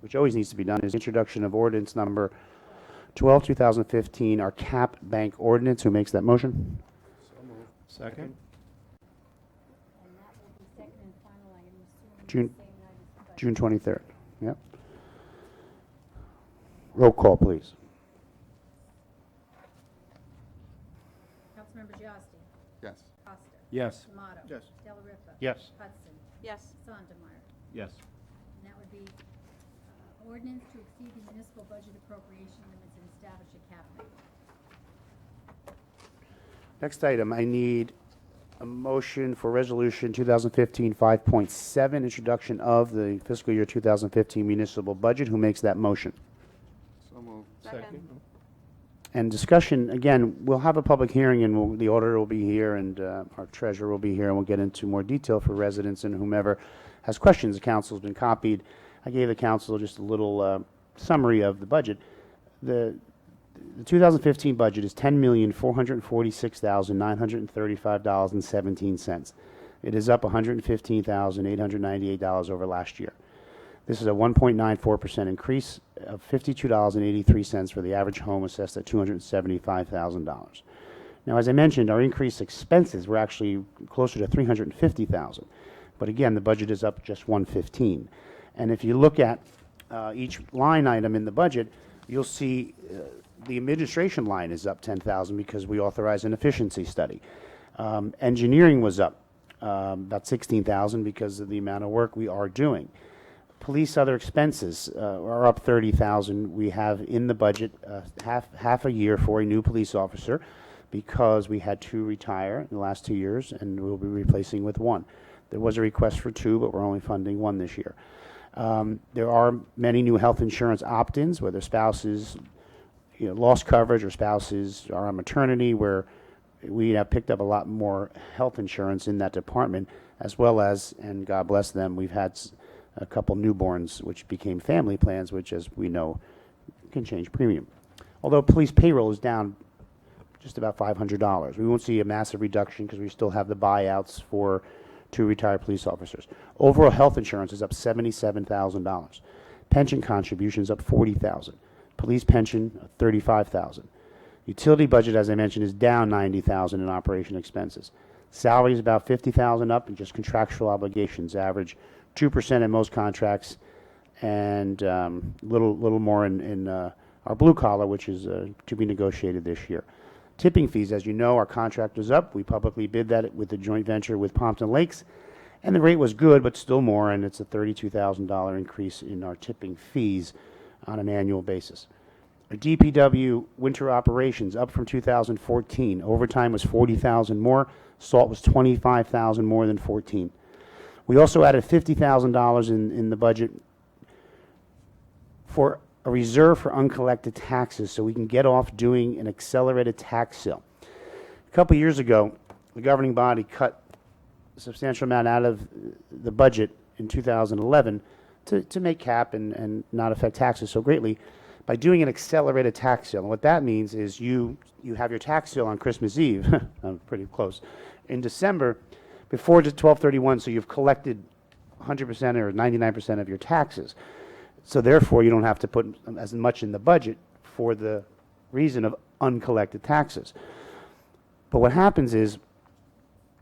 which always needs to be done, is introduction of ordinance number 12, 2015, our cap bank ordinance. Who makes that motion? Second? And that will be second and final item, assuming June- the same night as the budget. June 23rd. Yep. Roll call, please. Councilmembers Yazdi, Yes. Costa, Yes. D'Amato. Yes. Delariva. Yes. Hudson. Yes. Sondemire. Yes. And that would be ordinance to exceed the municipal budget appropriation limits and establish a cap bank. Next item, I need a motion for Resolution 2015 5.7, introduction of the fiscal year 2015 municipal budget. Who makes that motion? So moved. Second. And discussion, again, we'll have a public hearing, and the auditor will be here, and our treasurer will be here, and we'll get into more detail for residents and whomever has questions. The council's been copied. I gave the council just a little summary of the budget. The 2015 budget is $10,446,935.17. It is up $115,898 over last year. This is a 1.94% increase of $52.83 for the average home assessed at $275,000. Now, as I mentioned, our increased expenses were actually closer to $350,000. But again, the budget is up just $115,000. And if you look at each line item in the budget, you'll see the administration line is up $10,000 because we authorized an efficiency study. Engineering was up about $16,000 because of the amount of work we are doing. Police other expenses are up $30,000. We have in the budget half a year for a new police officer because we had 2 retire in the last 2 years, and we'll be replacing with 1. There was a request for 2, but we're only funding 1 this year. There are many new health insurance opt-ins, whether spouses, lost coverage, or spouses are on maternity, where we have picked up a lot more health insurance in that department, as well as, and God bless them, we've had a couple newborns which became family plans, which, as we know, can change premium. Although police payroll is down just about $500. We won't see a massive reduction because we still have the buyouts for 2 retired police officers. Overall health insurance is up $77,000. Pension contributions up $40,000. Police pension, $35,000. Utility budget, as I mentioned, is down $90,000 in operation expenses. Salary is about $50,000 up, and just contractual obligations average 2% in most contracts, and little more in our blue collar, which is to be negotiated this year. Tipping fees, as you know, our contract was up. We publicly bid that with the joint venture with Pompton Lakes, and the rate was good, but still more, and it's a $32,000 increase in our tipping fees on an annual basis. Our DPW winter operations up from 2014. Overtime was $40,000 more. Salt was $25,000 more than 14. We also added $50,000 in the budget for a reserve for uncollected taxes so we can get off doing an accelerated tax sale. A couple years ago, the governing body cut a substantial amount out of the budget in 2011 to make cap and not affect taxes so greatly by doing an accelerated tax sale. And what that means is you have your tax sale on Christmas Eve, I'm pretty close, in December before 12/31, so you've collected 100% or 99% of your taxes. So therefore, you don't have to put as much in the budget for the reason of uncollected taxes. But what happens is,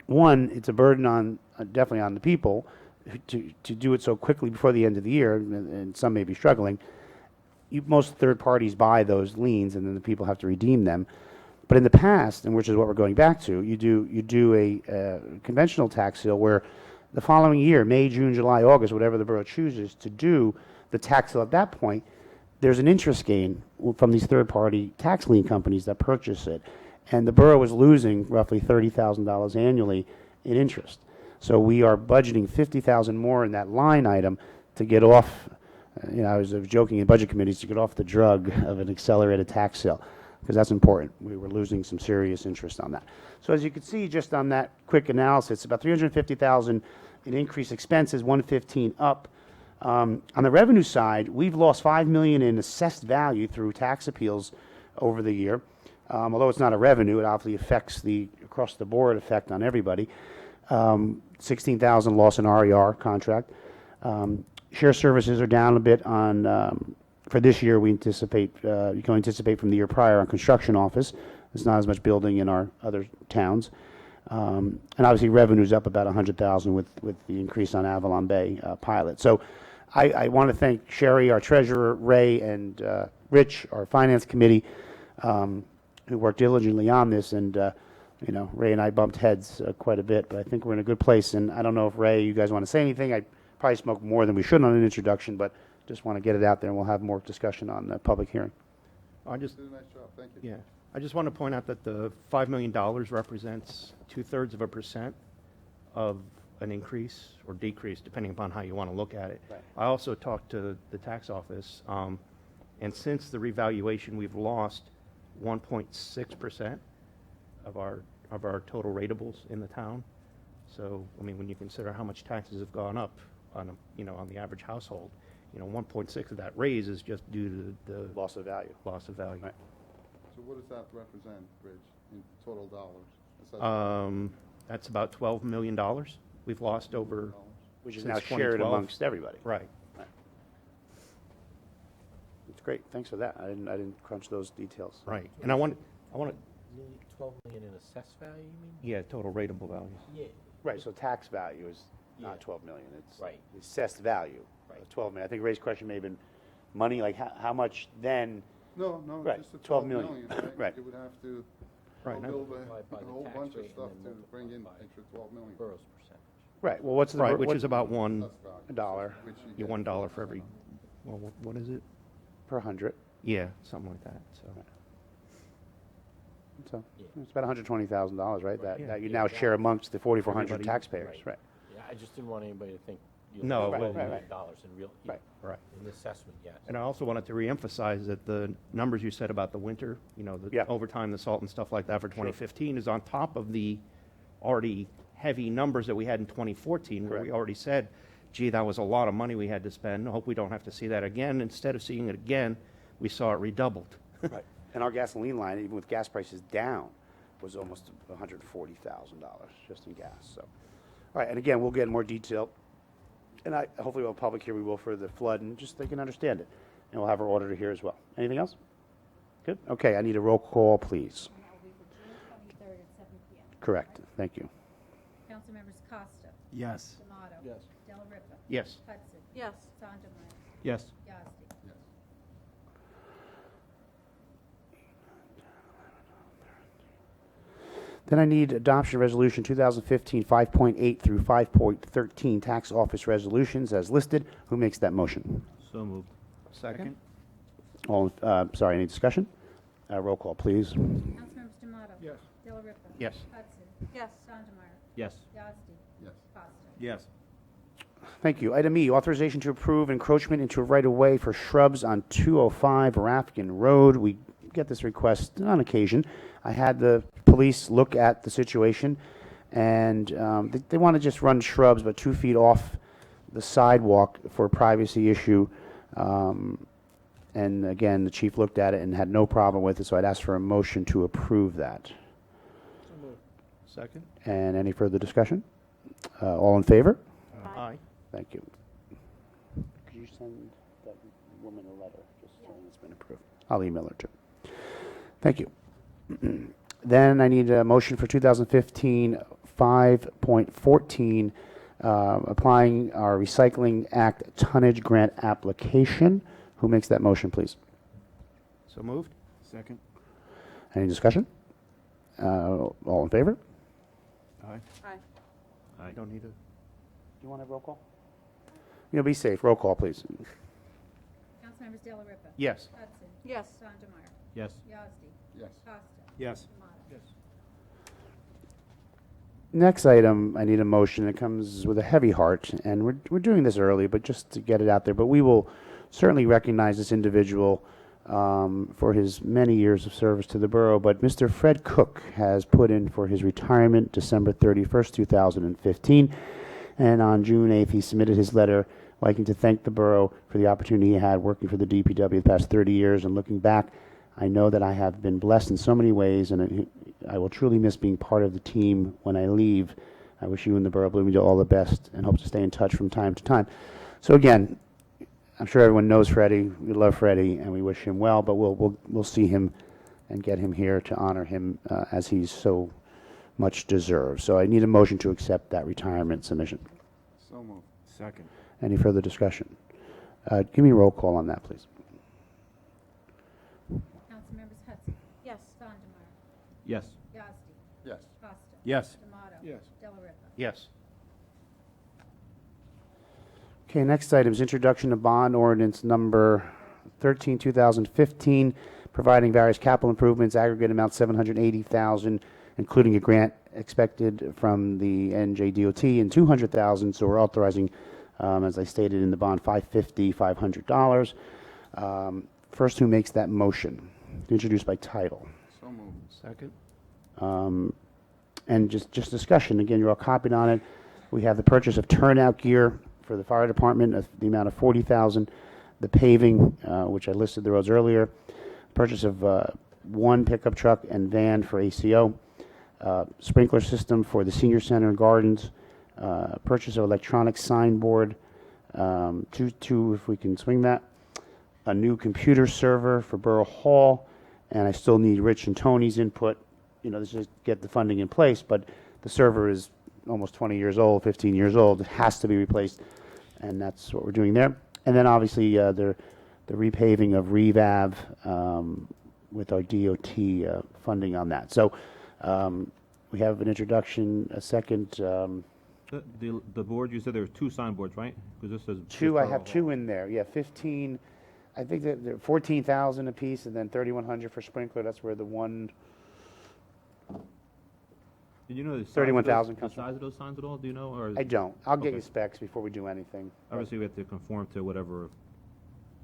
one, it's a burden on, definitely on the people to do it so quickly before the end of the year, and some may be struggling. Most third parties buy those liens, and then the people have to redeem them. But in the past, and which is what we're going back to, you do a conventional tax sale where the following year, May, June, July, August, whatever the borough chooses to do the tax sale at that point, there's an interest gain from these third-party tax lien companies that purchase it. And the borough is losing roughly $30,000 annually in interest. So we are budgeting $50,000 more in that line item to get off, I was joking in budget committees, to get off the drug of an accelerated tax sale, because that's important. We were losing some serious interest on that. So as you can see, just on that quick analysis, about $350,000 in increased expenses, $115 up. On the revenue side, we've lost $5 million in assessed value through tax appeals over the year. Although it's not a revenue, it obviously affects the across-the-board effect on everybody. $16,000 loss in RER contract. Share services are down a bit on, for this year, we anticipate, you can anticipate from the year prior on construction office. There's not as much building in our other towns. And obviously revenue's up about $100,000 with the increase on Avalon Bay pilot. So I want to thank Sherry, our treasurer, Ray, and Rich, our finance committee, who worked diligently on this. And Ray and I bumped heads quite a bit, but I think we're in a good place. And I don't know if, Ray, you guys want to say anything. I probably spoke more than we should on an introduction, but just want to get it out there, and we'll have more discussion on the public hearing. I just, Did a nice job, thank you. yeah, I just want to point out that the $5 million represents 2/3% of an increase or decrease, depending upon how you want to look at it. Right. I also talked to the tax office, and since the revaluation, we've lost 1.6% of our total ratables in the town. So, I mean, when you consider how much taxes have gone up on on the average household, 1.6 of that raise is just due to the Loss of value. loss of value. Right. So what does that represent, Bridge, in total dollars? Is that That's about $12 million we've lost over, Which is since now shared 2012. amongst everybody. right. It's great. Thanks for that. I didn't crunch those details. Right, and I want to, 12 million in assessed value, you mean? yeah, total rateable values. Yeah. Right, so tax value is not Yeah. 12 million. It's Right. assessed value Right. of 12 million. I think Ray's question may have been money, like how much then? No, Right, just the 12 12 million. million, right? Right. You would have to Right, no. build Divide by a the whole tax bunch of rate and stuff then to bring in multiply extra 12 million. Borough's percentage. Right, well, what's the? Right, which what- is about That's value, $1. which you yeah, get $1 for every, well, what is it? per 100. Yeah, something like that, so. So Yeah. it's about $120,000, right? That Yeah. you Yeah, now exactly. share amongst the 4,400 Everybody. taxpayers, Right. right? Yeah, I just didn't want anybody to think you No, lost right, $12 right, million right. in real, yeah, Right. Right. in the assessment, yes. And I also wanted to reemphasize that the numbers you said about the winter, the Yeah. overtime, the salt and stuff like that for 2015 is on top of the already heavy numbers that we had in 2014, where we Correct. already said, gee, that was a lot of money we had to spend. I hope we don't have to see that again. Instead of seeing it again, we saw it redoubled. Right. And our gasoline line, even with gas prices down, was almost $140,000 just in gas. So, all right, and again, we'll get in more detail. And hopefully we'll have public here, we will for the flood, and just they can understand it. And we'll have our auditor here as well. Anything else? Good? Okay, I need a roll call, please. And that will be for June 23rd at 7 p.m. Correct. Thank you. Council members Costa. Yes. D'Amato. Yes. Della Ripa. Yes. Hudson. Yes. Sandemeyer. Yes. Yazdi. Yes. Then I need adoption resolution 2015 5.8 through 5.13 tax office resolutions as listed. Who makes that motion? So moved. Second? All, sorry, any discussion? Roll call, please. Councilmembers D'Amato. Yes. Della Ripa. Yes. Hudson. Yes. Sandemeyer. Yes. Yazdi. Yes. Costa. Yes. Thank you. Item E, authorization to approve encroachment into a right-of-way for shrubs on 205 Rafkin Road. We get this request on occasion. I had the police look at the situation, And they want to just run shrubs, but 2 feet off the sidewalk for a privacy issue. And again, the chief looked at it and had no problem with it, so I'd ask for a motion to approve that. Second? And any further discussion? All in favor? Aye. Thank you. Could you send that woman a letter, just saying it's been approved? I'll email her too. Thank you. Then I need a motion for 2015 5.14, applying our Recycling Act tonnage grant application. Who makes that motion, please? So moved? Second? Any discussion? All in favor? Aye. Aye. Don't need a... Do you want a roll call? Be safe. Roll call, please. Councilmembers Della Ripa. Yes. Hudson. Yes. Sandemeyer. Yes. Yazdi. Yes. Costa. Yes. Tomato. Next item, I need a motion. It comes with a heavy heart, and we're doing this early, but just to get it out there. But we will certainly recognize this individual for his many years of service to the borough. But Mr. Fred Cook has put in for his retirement December 31st, 2015, and on June 8th, he submitted his letter liking to thank the borough for the opportunity he had working for the DPW the past 30 years. And looking back, I know that I have been blessed in so many ways, and I will truly miss being part of the team when I leave. I wish you and the Borough of Bloomingdale all the best and hope to stay in touch from time to time. So again, I'm sure everyone knows Freddie. We love Freddie, and we wish him well, but we'll see him and get him here to honor him as he's so much deserves. So I need a motion to accept that retirement submission. So moved. Second? Any further discussion? Give me a roll call on that, please. Councilmembers Hudson. Yes. Sandemeyer. Yes. Yazdi. Yes. Costa. Yes. Tomato. Yes. Della Ripa. Yes. Okay, next item is introduction of bond ordinance number 13, 2015, providing various capital improvements, aggregate amount $780,000, including a grant expected from the NJDOT and $200,000. So we're authorizing, as I stated in the bond, $500. First, who makes that motion? Introduced by title. So moved. Second? And just discussion, again, you're all copied on it. We have the purchase of turnout gear for the fire department of the amount of $40,000, the paving, which I listed the roads earlier, purchase of one pickup truck and van for ACO, sprinkler system for the senior center and gardens, purchase of electronic signboard, two if we can swing that, a new computer server for Borough Hall, and I still need Rich and Tony's input. This is get the funding in place, but the server is almost 20 years old, 15 years old. It has to be replaced, and that's what we're doing there. And then obviously the repaving of Revav with our DOT funding on that. So we have an introduction, a second. The board, you said there were 2 signboards, right? Because this says... Two, I have 2 in there. Yeah, 15. I think that they're 14,000 apiece, and then 3,100 for sprinkler. That's where the one. Did you know the size 31,000 the comes from- size of those signs at all? Do you know? Or I don't. I'll get Okay. you specs before we do anything. Obviously, we have to conform to whatever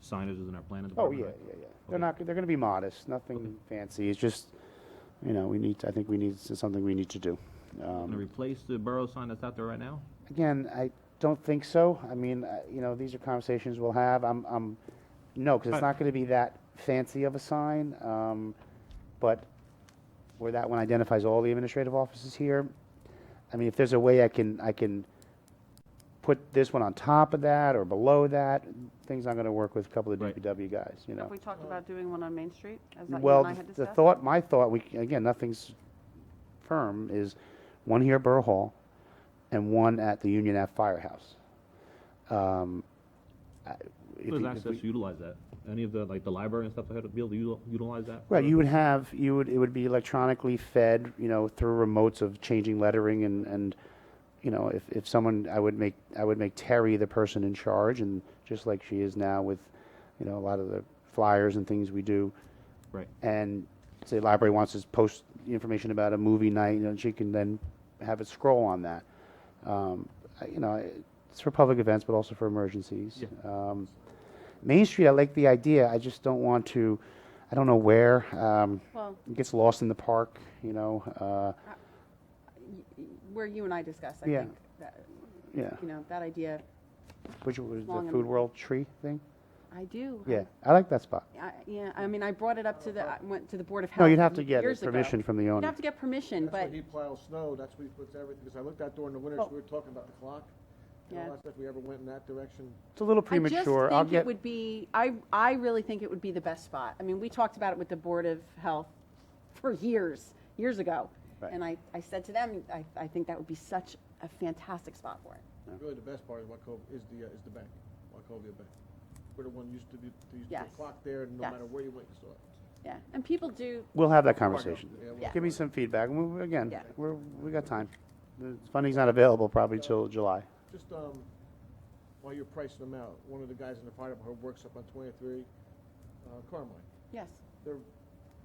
signage is in our planning Oh department. yeah, right? yeah, yeah. They're not. They're going to be modest. Nothing fancy. It's just, we need. I think we need something we need to do. Gonna replace the borough sign that's out there right now? Again, I don't think so. I mean, these are conversations we'll have. No, because it's not going to be that fancy of a sign. But where that one identifies all the administrative offices here. I mean, if there's a way I can put this one on top of that or below that, things I'm going to work with a couple of Right. DPW guys. Have we talked about doing one on Main Street, as you Well, and I had the discussed? my thought, again, nothing's firm, is one here at Borough Hall and one at the Union Ave Firehouse. If Who has you- if access we- to utilize that? Any of the library and stuff ahead to be able to utilize that? Right, it would be electronically fed, through remotes of changing lettering and if someone, I would make Terry the person in charge, and just like she is now with, a lot of the flyers and things we do. Right. And say library wants to post information about a movie night, she can then have it scroll on that. It's for public events, but also for emergencies. Yeah. Main Street, I like the idea. I just don't want to. I don't know where. Well, It gets lost in the park. where you and I discussed, I Yeah. think, that, Yeah. you know, that idea, Which was the Long Food and- World tree thing? I do. Yeah, I like that spot. Yeah, I mean, I brought it up to I went to the Board of Health. No, you'd have to get years ago. permission from the You'd owner. have to get permission, That's why but, he plows snow, that's where he puts everything, because I looked out during the winter, Well- we were talking about the clock. And all Yeah. that stuff, if we ever went in that direction. It's a little I just premature. I'll think get, it would be, I really think it would be the best spot. I mean, we talked about it with the Board of Health for years ago. Right. And I said to them, I think that would be such a fantastic spot for it. Really, the best part of Wachovia is the bank, Wachovia Bank. Where the one used to be, there used to be Yes. a clock there, and no Yes. matter where you went, you saw it. Yeah, and people do, we'll have that conversation. Yeah, well, Yeah. Give me some feedback. Again, Yeah. we got time. The funding's not available probably till July. Just, while you're pricing them out, one of the guys in the fire department who works up on 23, Carmine, yes. there,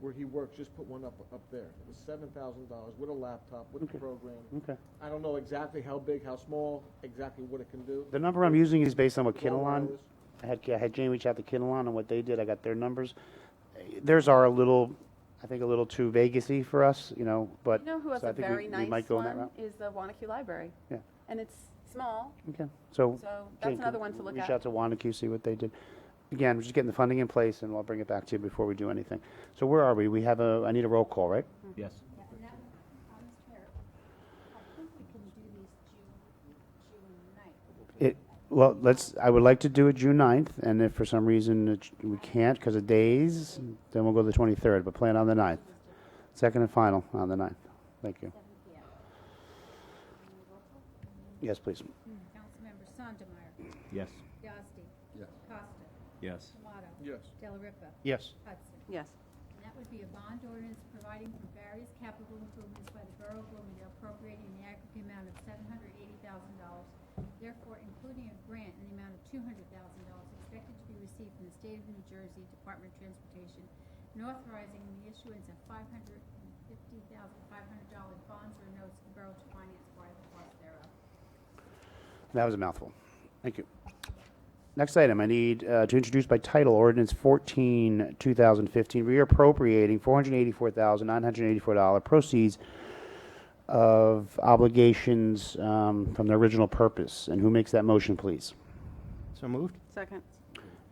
where he works, just put one up there. It was $7,000 with a laptop, with Okay. a program. Okay. I don't know exactly how big, how small, exactly what it can do. The number I'm using is based on what It's all Kinnelon, wireless. I had Jane reach out to Kinnelon on what they did. I got their numbers. Theirs are I think a little too Vegas-y for us, you know, but. You know who has so I a think very we nice might go in that one route. is the Wanacue Library. Yeah. And it's small, Okay, so. so that's Jane, another one to look Reach at. out to Wanacue, see what they did. Again, we're just getting the funding in place, and I'll bring it back to you before we do anything. So where are we? I need a roll call, right? Yes. Yeah, and that, Mr. Chair, I think we can do these June 9th. Well, I would like to do it June 9th, and if for some reason we can't because of days, then we'll go to the 23rd, but plan on the 9th. Second and final on the 9th. Thank you. 7 PM. Yes, please. Councilmember Sandemeyer, Yes. Yazdi, Yes. Costa, Yes. Tomato, Yes. Delariva, Yes. Hudson. Yes. And that would be a bond ordinance providing for various capital improvements by the Borough of Bloomingdale appropriating the aggregate amount of $780,000, therefore including a grant in the amount of $200,000 expected to be received from the State of New Jersey Department of Transportation, and authorizing the issuance of $550,500 bonds or notes to the borough to finance part of the cost thereof. That was a mouthful. Thank you. Next item, I need to introduce by title ordinance 14, 2015, reappropriating $484,984 proceeds of obligations from the original purpose. And who makes that motion, please? So moved? Second.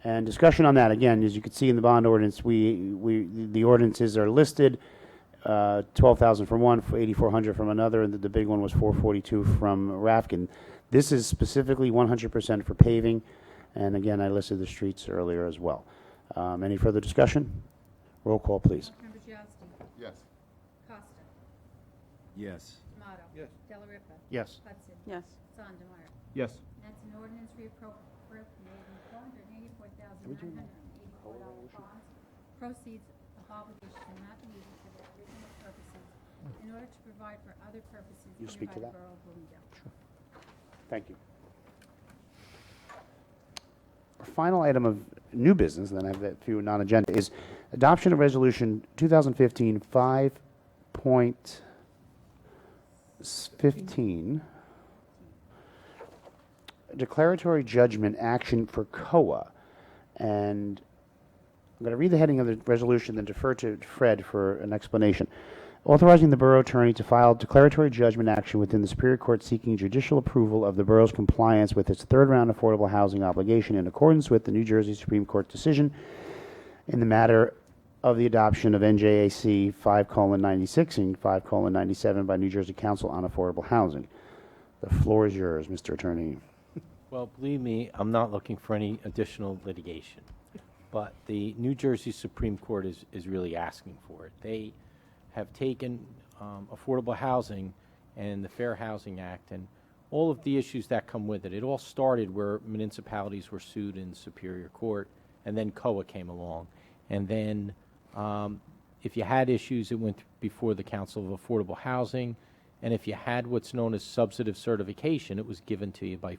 And discussion on that, again, as you can see in the bond ordinance, the ordinances are listed, 12,000 from one, 8,400 from another, and the big one was 442 from Rafkin. This is specifically 100% for paving, and again, I listed the streets earlier as well. Any further discussion? Roll call, please. Councilmember Yazdi, Yes. Costa, Yes. Tomato. Yes. Delariva. Yes. Hudson. Yes. Sandemeyer. Yes. That's an ordinance reappropriating $484,984 bonds, proceeds of obligations not needed for their original purposes in order to provide for other purposes You deemed speak by to the that? Borough of Bloomingdale. Thank you. Our final item of new business, and then I have a few non-agenda, is adoption of resolution 2015 5.15, declaratory judgment action for COA. And I'm going to read the heading of the resolution, then defer to Fred for an explanation. Authorizing the borough attorney to file declaratory judgment action within the Superior Court seeking judicial approval of the borough's compliance with its third-round affordable housing obligation in accordance with the New Jersey Supreme Court decision in the matter of the adoption of NJAC 5:96 and 5:97 by New Jersey Council on Affordable Housing. The floor is yours, Mr. Attorney. Well, believe me, I'm not looking for any additional litigation. But the New Jersey Supreme Court is really asking for it. They have taken affordable housing and the Fair Housing Act and all of the issues that come with it. It all started where municipalities were sued in Superior Court, and then COA came along. And then if you had issues, it went before the Council of Affordable Housing. And if you had what's known as substantive certification, it was given to you by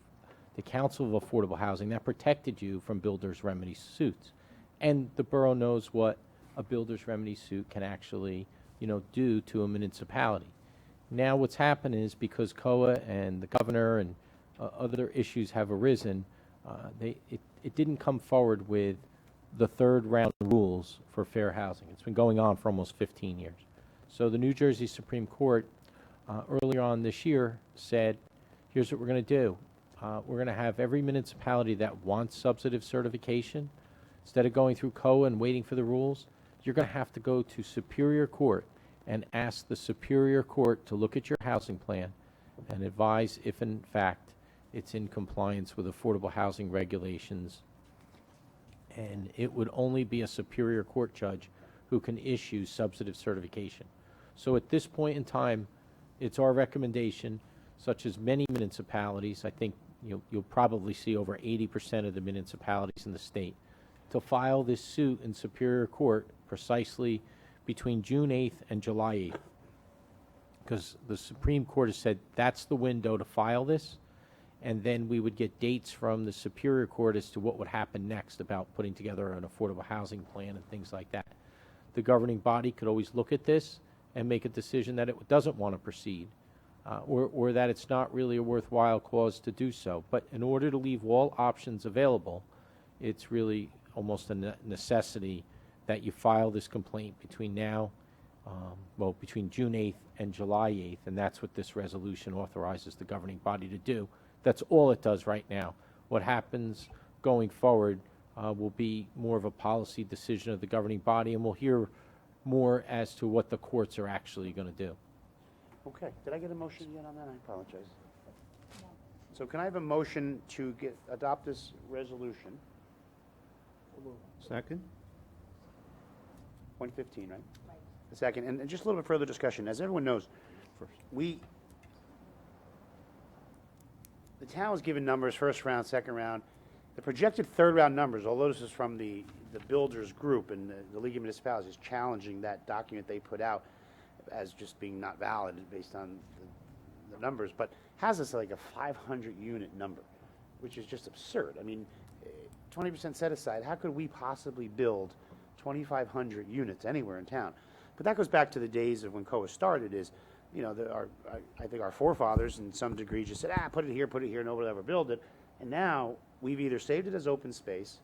the Council of Affordable Housing. That protected you from builder's remedy suits. And the borough knows what a builder's remedy suit can actually, do to a municipality. Now what's happened is because COA and the governor and other issues have arisen, it didn't come forward with the third round rules for fair housing. It's been going on for almost 15 years. So the New Jersey Supreme Court earlier on this year said, here's what we're going to do. We're going to have every municipality that wants substantive certification, instead of going through COA and waiting for the rules, you're going to have to go to Superior Court and ask the Superior Court to look at your housing plan and advise if in fact it's in compliance with affordable housing regulations. And it would only be a Superior Court judge who can issue substantive certification. So at this point in time, it's our recommendation, such as many municipalities, I think you'll probably see over 80% of the municipalities in the state, to file this suit in Superior Court precisely between June 8th and July 8th. Because the Supreme Court has said that's the window to file this, and then we would get dates from the Superior Court as to what would happen next about putting together an affordable housing plan and things like that. The governing body could always look at this and make a decision that it doesn't want to proceed, or that it's not really a worthwhile cause to do so. But in order to leave all options available, it's really almost a necessity that you file this complaint between now, between June 8th and July 8th, and that's what this resolution authorizes the governing body to do. That's all it does right now. What happens going forward will be more of a policy decision of the governing body, and we'll hear more as to what the courts are actually going to do. Okay, did I get a motion yet on that? I apologize. So can I have a motion to adopt this resolution? Second? 115, right? Right. A second, and just a little bit further discussion. As everyone knows, the town was given numbers, first round, second round. The projected third round numbers, although this is from the builders group and the League of Municipalities is challenging that document they put out as just being not valid based on the numbers, but has us like a 500 unit number, which is just absurd. I mean, 20% set aside, how could we possibly build 2,500 units anywhere in town? But that goes back to the days of when COA started is, I think our forefathers in some degree just said, put it here, nobody will ever build it. And now we've either saved it as open space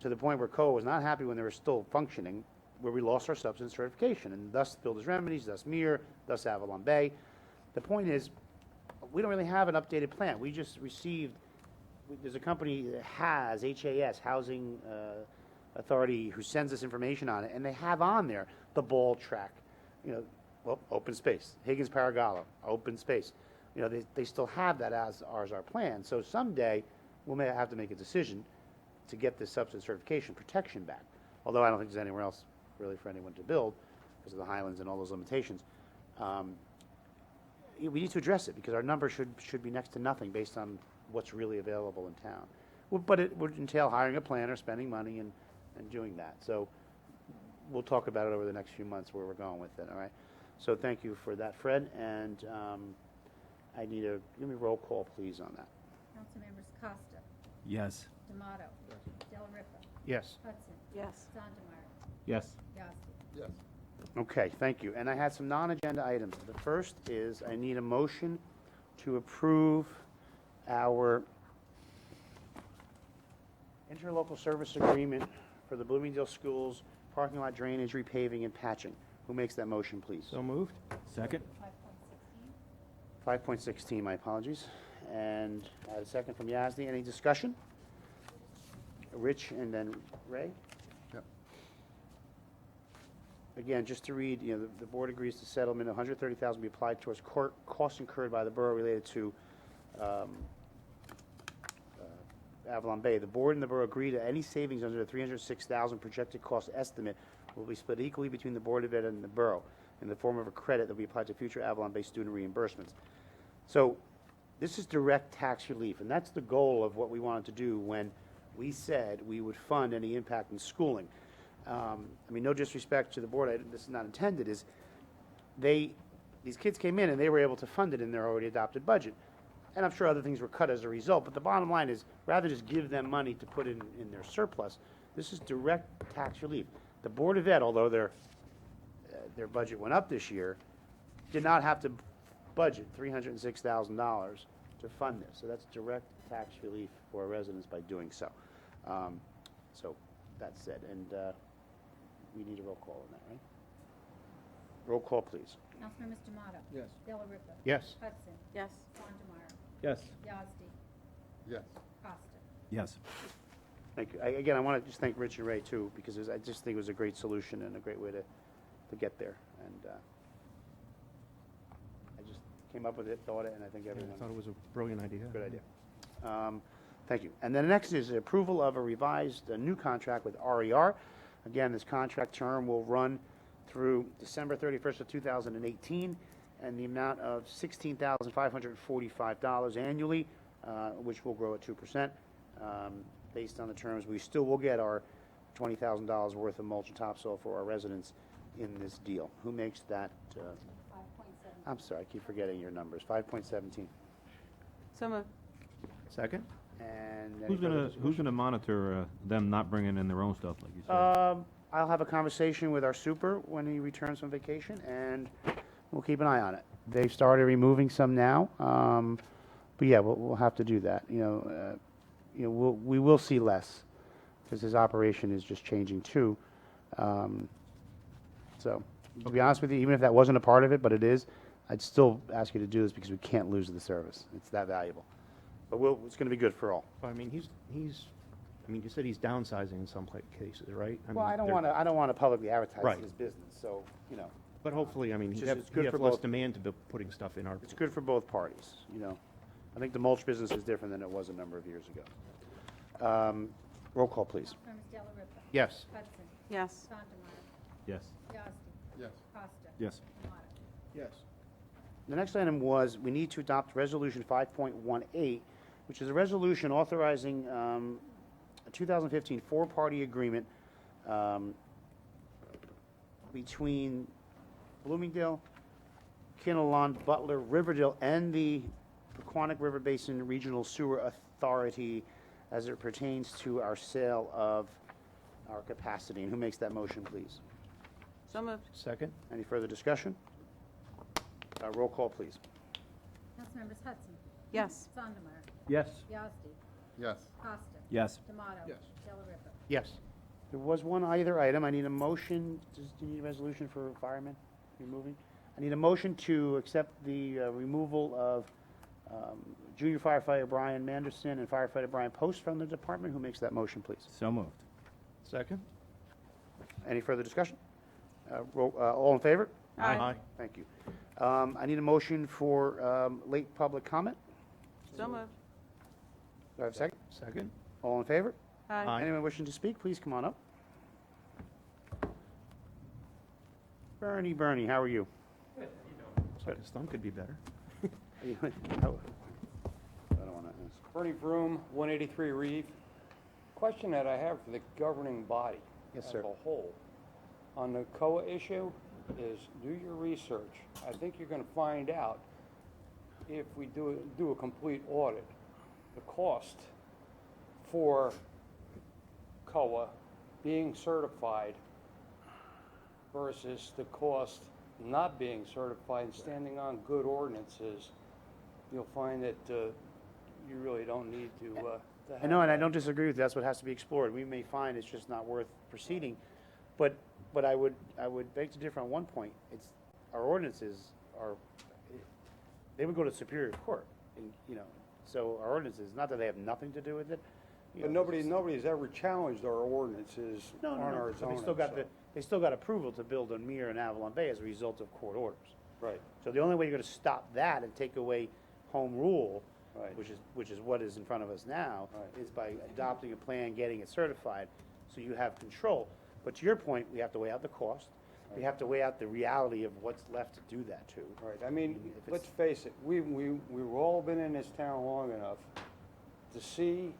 to the point where COA was not happy when they were still functioning, where we lost our substance certification, and thus Builders Remedies, thus MIR, thus Avalon Bay. The point is, we don't really have an updated plan. We just received, there's a company that has, HAS, Housing Authority, who sends us information on it, and they have on there the ball track, open space. Higgins Paragallo, open space. They still have that as our plan. So someday, we'll may have to make a decision to get this substance certification protection back. Although I don't think there's anywhere else really for anyone to build because of the Highlands and all those limitations. We need to address it because our number should be next to nothing based on what's really available in town. But it would entail hiring a planner, spending money, and doing that. So we'll talk about it over the next few months where we're going with it, all right? So thank you for that, Fred, and I need give me a roll call, please, on that. Councilmembers Costa, Yes. D'Amato, Del Ripa, Yes. Hudson, Yes. Sandemeyer, Yes. Yasti. Yes. Okay, thank you. And I had some non-agenda items. The first is I need a motion to approve our interlocal service agreement for the Bloomingdale Schools parking lot drainage, repaving, and patching. Who makes that motion, please? So moved? Second? 5.16. 5.16, my apologies. And I have a second from Yazdi. Any discussion? Rich and then Ray? Yep. Again, just to read, the board agrees to settlement, $130,000 be applied towards costs incurred by the borough related to Avalon Bay. The board and the borough agree to any savings under the $306,000 projected cost estimate will be split equally between the Board of Ed and the borough in the form of a credit that will be applied to future Avalon Bay student reimbursements. So this is direct tax relief, and that's the goal of what we wanted to do when we said we would fund any impact in schooling. No disrespect to the board, this is not intended, is these kids came in and they were able to fund it in their already adopted budget. And I'm sure other things were cut as a result, but the bottom line is, rather just give them money to put in their surplus, this is direct tax relief. The Board of Ed, although their budget went up this year, did not have to budget $306,000 to fund this. So that's direct tax relief for our residents by doing so. So that's said, and we need a roll call on that, right? Roll call, please. Councilmembers Tomato. Yes. Della Ripa. Yes. Hudson. Yes. Sondemire. Yes. Yazdi. Yes. Costa. Yes. Thank you. Again, I want to just thank Rich and Ray, too, because I just think it was a great solution and a great way to get there. And I just came up with it, thought it, and I think I everyone, thought it was a brilliant idea. good idea. Thank you. And then the next is approval of a revised new contract with RER. Again, this contract term will run through December 31st of 2018, and the amount of $16,545 annually, which will grow at 2%. Based on the terms, we still will get our $20,000 worth of mulch and topsoil for our residents in this deal. Who makes that? 5.7. I'm sorry, I keep forgetting your numbers. 5.17. So moved. Second? And any Who's gonna monitor them not bringing in their own stuff, like you said? I'll have a conversation with our super when he returns from vacation, and we'll keep an eye on it. They've started removing some now, but yeah, we'll have to do that. We will see less because his operation is just changing too. So, to be honest with you, even if that wasn't a part of it, but it is, I'd still ask you to do this because we can't lose the service. It's that valuable. But it's going to be good for all. I mean, you said he's downsizing in some cases, right? Well, I don't they're- want to publicly advertise Right. his business, so, But hopefully, I mean, It's he'd just- have, it's good he'd for have less both. demand to be putting stuff in our. it's good for both parties, I think the mulch business is different than it was a number of years ago. Roll call, please. Councilmembers Della Ripa. Yes. Hudson. Yes. Sondemire. Yes. Yazdi. Yes. Costa. Yes. Tomato. Yes. The next item was, we need to adopt Resolution 5.18, which is a resolution authorizing a 2015 four-party agreement between Bloomingdale, Kinnelon, Butler, Riverdale, and the Pequannock River Basin Regional Sewer Authority as it pertains to our sale of our capacity. And who makes that motion, please? So moved. Second? Any further discussion? Roll call, please. Councilmembers Hudson. Yes. Sondemire. Yes. Yazdi. Yes. Costa. Yes. Tomato. Yes. Della Ripa. Yes. There was one other item. I need a motion. Do you need a resolution for firemen removing? I need a motion to accept the removal of junior firefighter Brian Manderson and firefighter Brian Post from the department. Who makes that motion, please? So moved. Second? Any further discussion? All in favor? Aye. Thank you. I need a motion for late public comment. So moved. Do I have a second? Second? All in favor? Aye. Anyone wishing to speak, please come on up. Bernie, how are you? So his thumb could be better. I don't want to ask. Bernie Broom, 183 Reeve. Question that I have for the governing body Yes, as sir. a whole on the COA issue is do your research. I think you're going to find out if we do a complete audit, the cost for COA being certified versus the cost not being certified and standing on good ordinances. You'll find that you really don't need to I know, and I have that. don't disagree with you. That's what has to be explored. We may find it's just not worth proceeding, but I would beg to differ on one point. It's our ordinances they would go to Superior Court, and so our ordinances, not that they have nothing to do with it. But nobody's ever challenged our ordinances No, on our but zoning. they still got approval to build on Mir and Avalon Bay as a result of court orders. Right, So the only way you're going to stop that and take away home rule, right. which is what is in front of us now, Right. is by adopting a plan, getting it certified, so you have control. But to your point, we have to weigh out the cost. We have to weigh out the reality of what's left to do that to. Right, I mean, If it's- let's face it, we've all been in this town long enough to see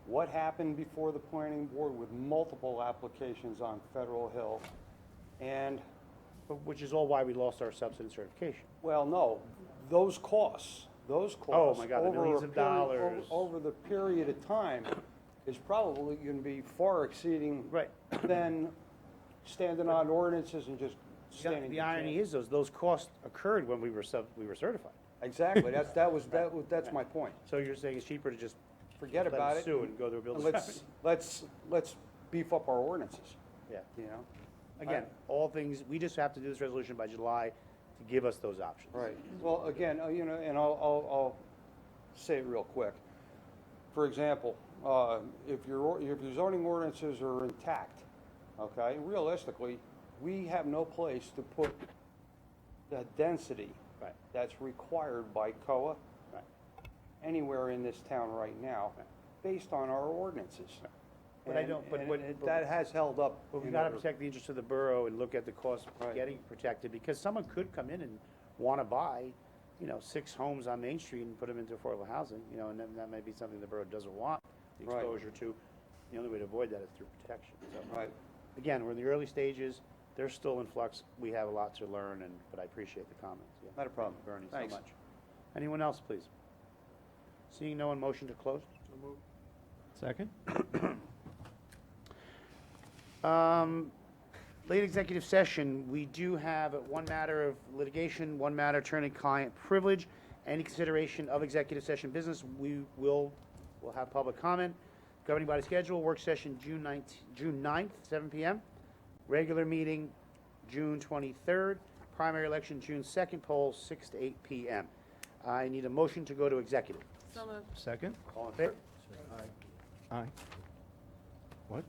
what happened before the planning board with multiple applications on Federal Hill. And, Which is all why we lost our subsidence certification. well, no, those costs. Oh, my God, the over millions a of period- dollars. Over the period of time is probably going to be far exceeding Right. than standing on ordinances and just standing. The irony is those costs occurred when we were certified. Exactly, that's my point. So you're saying it's cheaper to just Forget let them about it. sue and go through a building Let's beef up our ordinances, Yeah. you know? again, all things, we just have to do this resolution by July to give us those options. Right. Well, again, you know, and I'll say it real quick. For example, if your zoning ordinances are intact, okay, realistically, we have no place to put the density Right. that's required by COA Right. anywhere in this town right now, based on our ordinances. But I don't- but what- that has held up. But we in gotta other- protect the interest of the borough and look at the cost of Right. getting protected, because someone could come in and wanna buy, you know, 6 homes on Main Street and put them into affordable housing, you know, and then that may be something the borough doesn't want the Right. exposure to. The only way to avoid that is through protection, so. Right. Again, we're in the early stages, they're still in flux, we have a lot to learn, but I appreciate the comments, yeah. Not a problem. Thank you, Bernie, Thanks. so much. Anyone else, please? Seeing no one, motion to close? Second? Late executive session, we do have one matter of litigation, one matter attorney-client privilege. Any consideration of executive session business, we'll have public comment. Governing body schedule, work session June 9th, 7 PM. Regular meeting, June 23rd. Primary election, June 2nd, polls 6 to 8 PM. I need a motion to go to executive. So moved. Second? All in favor? Aye. What?